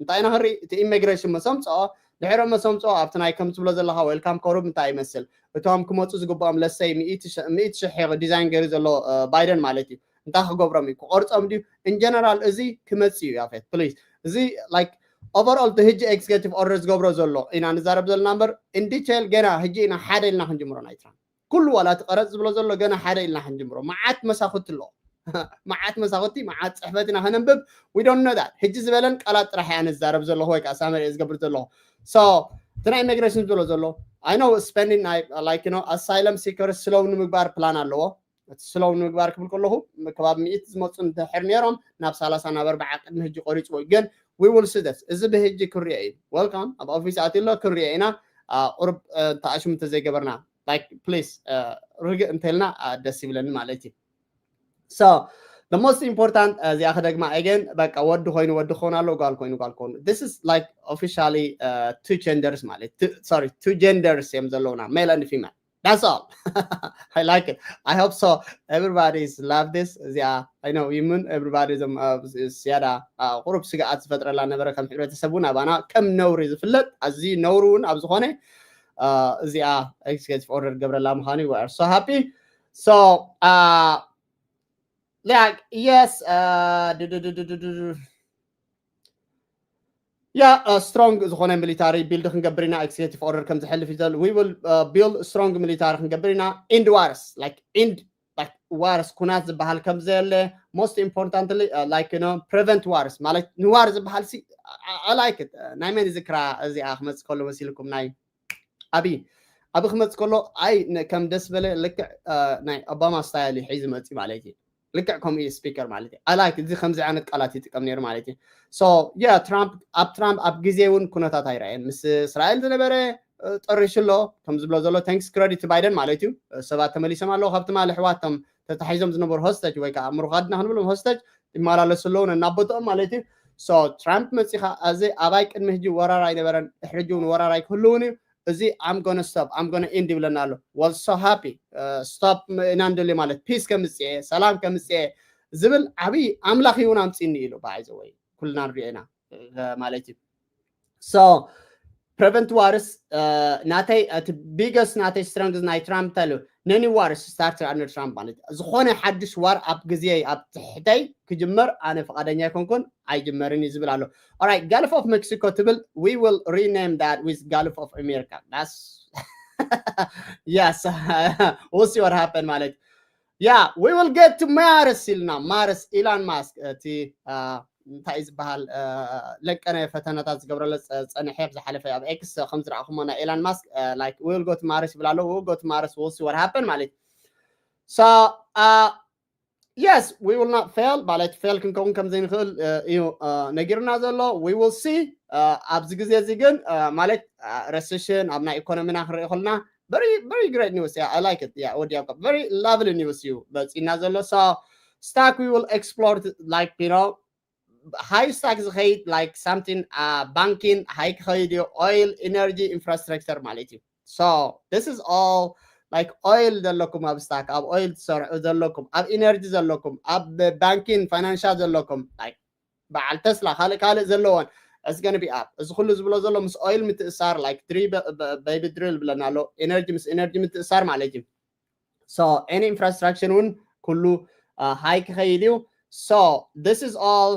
እንታይ ኢና ህሪ እቲ ኢሚግሬሽን መሰምፅኦ ድሕሮም መሰምጾ ኣብቲ ናይ ከም ዝብሎ ዘለኻ ዌልካም ኮሩብ እንታይ ይመስል እቶም ክመፁ ዝግብኦም ለሰይ 100,000 ዲዛይን ገይሩ ዘሎ ባይደን ማለት እዩ እንታይ ክገብሮም እዩ ክቆርፆም ድዩ ኢን ጀነራል እዚ ክመፅ እዩ ያፌት ፕሊዝ እዚ ላይክ overall the ሕጂ ኤክዚኪዩቲቭ ኦርደር ዝገብሮ ዘሎ ኢና ንዛረብ ዘለና እምበር ኢን ዲቴል ገና ሕጂ ኢና ሓደ ኢልና ክንጅምሮ ናይ ትራምፕ ኩሉ ዋላ ትቀረፅ ዝብሎ ዘሎ ገና ሓደ ኢልና ክንጅምሮ መዓት መሳኽቲ ኣሎ መዓት መሳኽቲ መዓት ፅሕፈት ኢና ክነንብብ we don't know that ሕጂ ዝበለን ቃላት ጥራሕ እያ ንዛረብ ዘለኹ ወይ ከዓ ሳመሪ ዝገብር ዘለኹ so እቲ ናይ ኢሚግሬሽን ዝብሎ ዘሎ I know spending like you know asylum seekers slow ንምግባር ፕላን ኣለዎ እቲ slow ንምግባር ክብል ከለኹ ከባቢ 100 ዝመፁ እንድሕር ነይሮም ናብ 30 ናብ 40 ቅድሚ ሕጂ ቆሪፅዎ ግን we will see this እዚ ብሕጂ ክሪኦ እዩ welcome ኣብ ኦፊስ ኣትሎ ክሪኦ ኢና ቁርብ ተኣሽሙ ተዘይገበርና like please ርግእ እንተልና ደስ ይብለኒ ማለት እዩ so the most important እዚኣ ከደግማ again በቃ ወዲ ኮይኑ ወዲ ክኾን ኣሎ ጓል ኮይኑ ጓል ክኾን this is like officially two genders ማለት two genders እዮም ዘለውና male and female that's all I like it I hope so everybody's love this yeah I know even everybody's ሲያዳ ቁርብ ስጋኣት ዝፈጥረላ ነበረ ከም ሕብረተሰቡን ኣባና ከም ነውሪ ዝፍለጥ ኣዝዩ ነውሩን ኣብ ዝኾነ እዚኣ ኤክስኪዩቲቭ ኦርደር ገብረላ ምዃኑ we are so happy so like yes yeah strong ዝኾነ military build ክንገብር ኢና executive order ከም ዝሕልፍ ይዘል we will build strong military ክንገብር ኢና end wars like end like wars ኩናት ዝበሃል ከም ዘለ most importantly like you know prevent wars ማለት ንዋር ዝበሃል ሲ I like it ናይ መን ዝክራ እዚኣ ክመጽ ከሎ መሲልኩም ናይ ኣቢ ክመጽ ከሎ ኣይ ከም ደስ በለ ልክዕ ናይ ኦባማ ስታይል ሒዝ መጽ ማለት እዩ ልክዕ ከምኡ ስፒከር ማለት እዩ I like እዚ ከምዚ ዓይነት ቃላት ይጥቀም ነይሩ ማለት እዩ so yeah ትራምፕ ኣብ ግዜውን ኩነታት ኣይረአየን ምስ እስራኤል ዝነበረ ጠሪሽሎ ከም ዝብሎ ዘሎ thanks credit to Biden ማለት እዩ ሰባት ተመሊሶም ኣለዉ ካብቲ ማለ ሕዋቶም ተታሒዞም ዝነበሩ ሆስቴጅ ወይ ከዓ ምሩኻድና ክንብሎም ሆስቴጅ ይመላለሱ ኣለዉ እናቦቶኦም ማለት እዩ so ትራምፕ መፂኻ እዚ ኣባይ ቅድሚ ሕጂ ወራራ ኣይነበረን ሕጂ እውን ወራራ ይክህልውን እዩ እዚ I'm going to stop I'm going to end ብለና ኣሎ was so happy stop እናንደለ ማለት peace ከምጽየ ሰላም ከምጽየ ዝብል ዓቢ ኣምላኽ ይሁን ኣምጽኒ ኢሉ ባይዘ ወይ ኩልና ንሪአና ማለት እዩ so prevent wars ናተይ at biggest ናተይ strength ናይ ትራምፕ ተሉ nany wars started under Trump ማለት ዝኾነ ሓድሽ ዋር ኣብ ግዜ ኣብ ትሕተይ ክጅመር ኣነ ፈቃደኛ ይኮንኩን ኣይጅመርን ይዝብል ኣሎ all right Gulf of Mexico ትብል we will rename that with Gulf of America that's yes we'll see what happen ማለት yeah we will get to Mars ilna Mars Elon Musk እቲ እንታይ ዝበሃል ለቀነ ፈተናታት ዝገብረለ ፀንሐ ዝሓለፈ ኣብ ኤክስ ከም ዝረኣኹሞ ና ኤላን ማስክ like we will go to Mars ብላሎ we will go to Mars we'll see what happen ማለት so yes we will not fail ማለት fail ክንከውን ከም ዘይንኽእል እዩ ነጊርና ዘሎ we will see ኣብዚ ግዜ እዚ ግን ማለት recession ኣብ ናይ ኢኮኖሚና ክንሪኦ ከለና very great news yeah I like it yeah ወዲያ very lovely news you በፂና ዘሎ so stock we will explore like you know high stocks rate like something banking high credit oil energy infrastructure ማለት እዩ so this is all like oil ዘለኩም ኣብ stock ኣብ oil ዘለኩም ኣብ energy ዘለኩም ኣብ banking financial ዘለኩም like በዓል ተስላ ካልእ ዘለዎን it's going to be up እዚ ኩሉ ዝብሎ ዘሎ ምስ oil ምትእሳር like baby drill ብለናሎ energy ምትእሳር ማለት እዩ so any infrastructure እውን ኩሉ high credit so this is all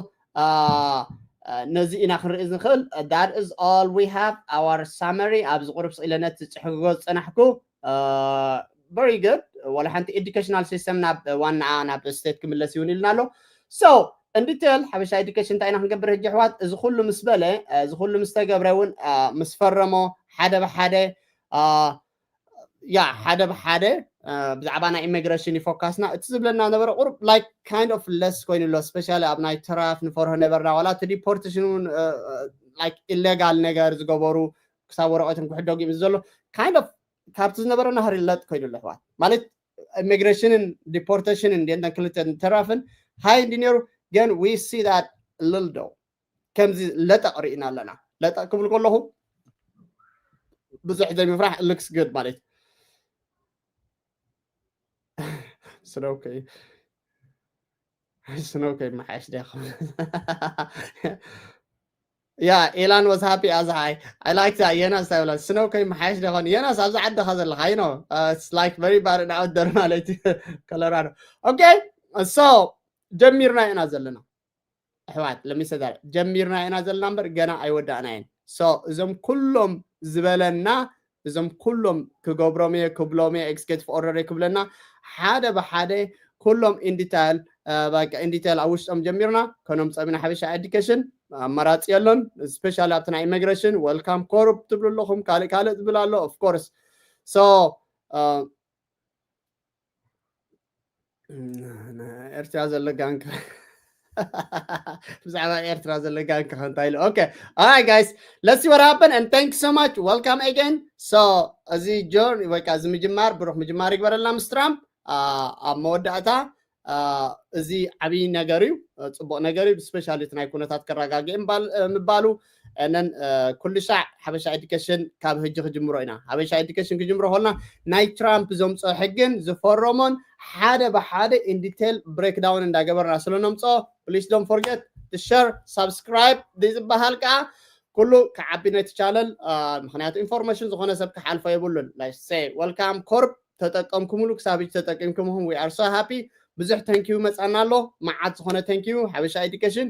ነዚ ኢና ክንርኢ ዝንኽእል that is all we have our summary ኣብዚ ቁርብ ስኢለነት ፅሕግጎ ዝፀናሕኩ very good ወላ ሓንቲ educational system ናብ ዋና ናብ state ክምለስ ይውን ኢልና ኣሎ so in detail ሓበሻ education እንታይ ኢና ክንገብር ሕጂ ኣሕዋት እዚ ኩሉ ምስ በለ እዚ ኩሉ ምስ ተገብረ እውን ምስ ፈረሞ ሓደ ብሓደ ያ ሓደ ብሓደ ብዛዕባ ናይ ኢሚግሬሽን ይፎካስና እቲ ዝብለና ነበረ ቁርብ like kind of less ኮይኑሎ especially ኣብ ናይ ተራፍ ንፈርሆ ነበርና ዋላ እቲ ዲፖርቴሽን like illegal ነገር ዝገበሩ ክሳብ ወረቐትን ክሕደጉ ዘሎ kind of ካብቲ ዝነበረና ህሪለጥ ኮይኑሎ ኣሕዋት ማለት ኢሚግሬሽንን ዲፖርቴሽንን እንደን ክልተ ተራፍን ሃይ እንዲነሩ ግን we see that little though ከምዚ ለጠቕ ርኢና ኣለና ለጠቕ ክብል ከለኹ ብዙሕ ዘይምፍራሕ looks good ማለት It's okay. My hash there. Yeah, Elon was happy as I like that. Yenas I was snow came hash the Yenas as I had I know. It's like very bad and out there malati Colorado. Okay, so Jamirna and Azalana. What? Let me say that. Jamirna and Azal number gana I would nine. So Zum Kulum Zvelena, Zum Kulum Kugobrome, Kublome, Exket for order Kublena, Hade Kulum in detail, like in detail. I wish Jamirna, Konums I mean Habesha Education. Marat yallon, especially after immigration, welcome corrupt to Blulohum, Kale Bulalo, of course. So, okay, all right, guys, let's see what happened, and thanks so much. Welcome again. So, as the journey, like as Mijimar, Bruch Mijimar, Igbaram Stramp, Modata. እዚ ዓብይ ነገር እዩ ጽቡቕ ነገር እዩ ስፔሻሊ ናይ ኩነታት ከረጋግዕ ምባሉ እነን ኩሉ ሻዕ ሓበሻ ኤዱኬሽን ካብ ሕጂ ክጅምሮ ኢና ሓበሻ ኤዱኬሽን ክጅምሮ ኾልና ናይ ትራምፕ ዘምፅኦ ሕግን ዝፈረሞን ሓደ ብሓደ ኢን ዲቴል ብሬክ ዳውን እንዳገበርና ስለነምፅኦ ፕሊዝ ዶንት ፎርጌት ቱ ሼር ሰብስክራይብ ዝበሃል ከዓ ኩሉ ክዓቢ ነቲ ቻነል ምክንያቱ ኢንፎርሜሽን ዝኾነ ሰብ ክሓልፎ የብሉን ላይክ ሴ ዌልካም ኮርፕ ተጠቀምኩምሉ ክሳብ ተጠቀምኩምሁም ዊ አር ሶ ሃፒ ብዙሕ ታንኪዩ መጻና ኣሎ ማዓት ዝኾነ ታንኪዩ ሓበሻ ኤዱኬሽን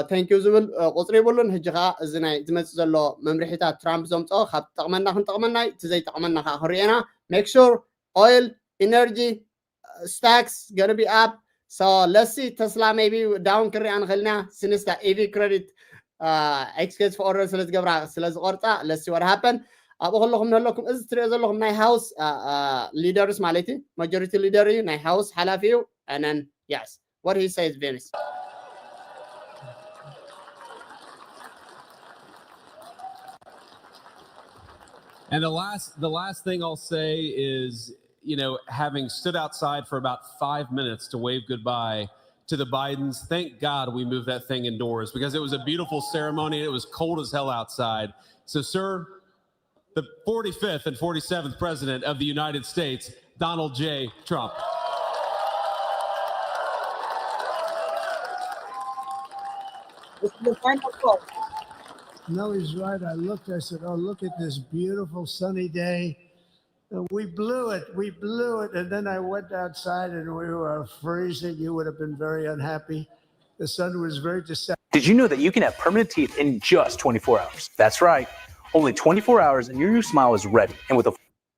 ታንኪዩ ዝብል ቁፅሪ ይብሉን ሕጂ ከዓ እዚ ናይ ዝመፅእ ዘሎ መምርሒታት ትራምፕ ዘምፅኦ ካብ ጠቕመና ክንጠቕመና እቲ ዘይጠቕመና ከዓ ክንሪአና ሜክ ሹር ኦይል ኢነርጂ ስታክስ gonna be up so let's see tesla maybe down ክሪኣ ንኽእልና since the ev credit excuse for order ስለዝገብራ ስለዝቆርፃ let's see what happen أبغى أقول لكم نقولكم إذا ترى أقول لكم ناي هاوس leaders مالتي majority leader ناي هاوس حلافيو and then yes what he says Venus. And the last thing I'll say is, you know, having stood outside for about 5 minutes to wave goodbye to the Bidens, thank God we moved that thing indoors because it was a beautiful ceremony and it was cold as hell outside. So, sir, the 45th and 47th President of the United States, Donald J. Trump. This is the final quote. No, he's right. I looked, I said, oh, look at this beautiful sunny day. We blew it. And then I went outside and we were freezing. You would have been very unhappy. The sun was very deceptive. Did you know that you can have permanent teeth in just 24 hours? That's right. Only 24 hours and your new smile is ready. And with a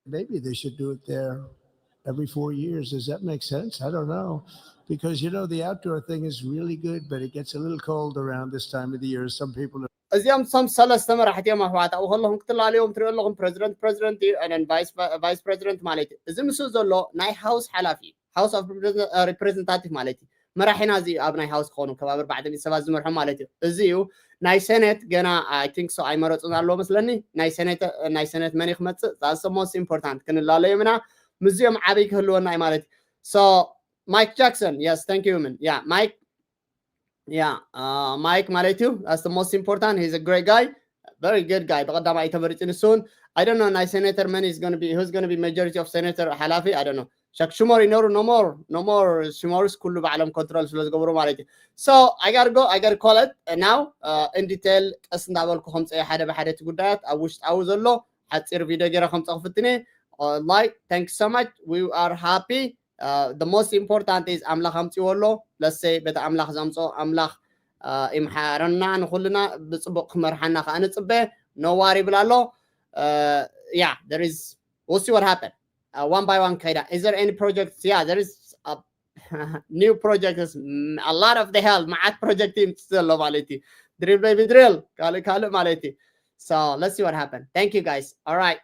maybe they should do it there every 4 years. Does that make sense? I don't know. Because, you know, the outdoor thing is really good, but it gets a little cold around this time of the year. Some people are... እዚኦም some ሰለስተ መራሕቲኦም ኣሕዋት ኣብኡ ከለኹም ክትላለዮም ትሪኡ ኣለኹም ፕሬዚደንት እዩ and ቫይስ ፕሬዚደንት ማለት እዩ እዚ ምስኡ ዘሎ ናይ ሃውስ ሓላፊ ሃውስ ኦፍ ሪፕሬዘንታቲቭ ማለት እዩ መራሒና እዚ ኣብ ናይ ሃውስ ክኾኑ ከባቢ 400 ሰባት ዝመርሑ ማለት እዩ እዚ እዩ ናይ ሴኔት ገና I think so ኣይመረፁን ኣለዎ መስለኒ ናይ ሴኔት መን ክመፅእ that's the most important ክንላለዮም ኢና ምዚኦም ዓብይ ክህልወና እዩ ማለት እዩ so Mike Jackson yes thank you man yeah Mike Maletu, that's the most important. He's a great guy, very good guy. Soon. I don't know. Nice senator man is going to be who's going to be majority of senator Halafi. I don't know. Shak Shumor no more Shumor's kullu ba'alam control. So I gotta go. I gotta call it now. In detail, as ndabal ko khams ay hada bahada tigudat. I wish I was allo. Hatsir video gira khams akhfatini. Like, thanks so much. We are happy. The most important is أملاخ همتي والله let's say بيت أملاخ زمصو أملاخ إمحارنا نخلنا بصبق مرحنا خان تصبه no worry بلالو yeah there is we'll see what happened one by one كيدا is there any projects yeah there is a new projects a lot of the hell معات project team still مالتي drill baby drill كالو مالتي so let's see what happened thank you guys all right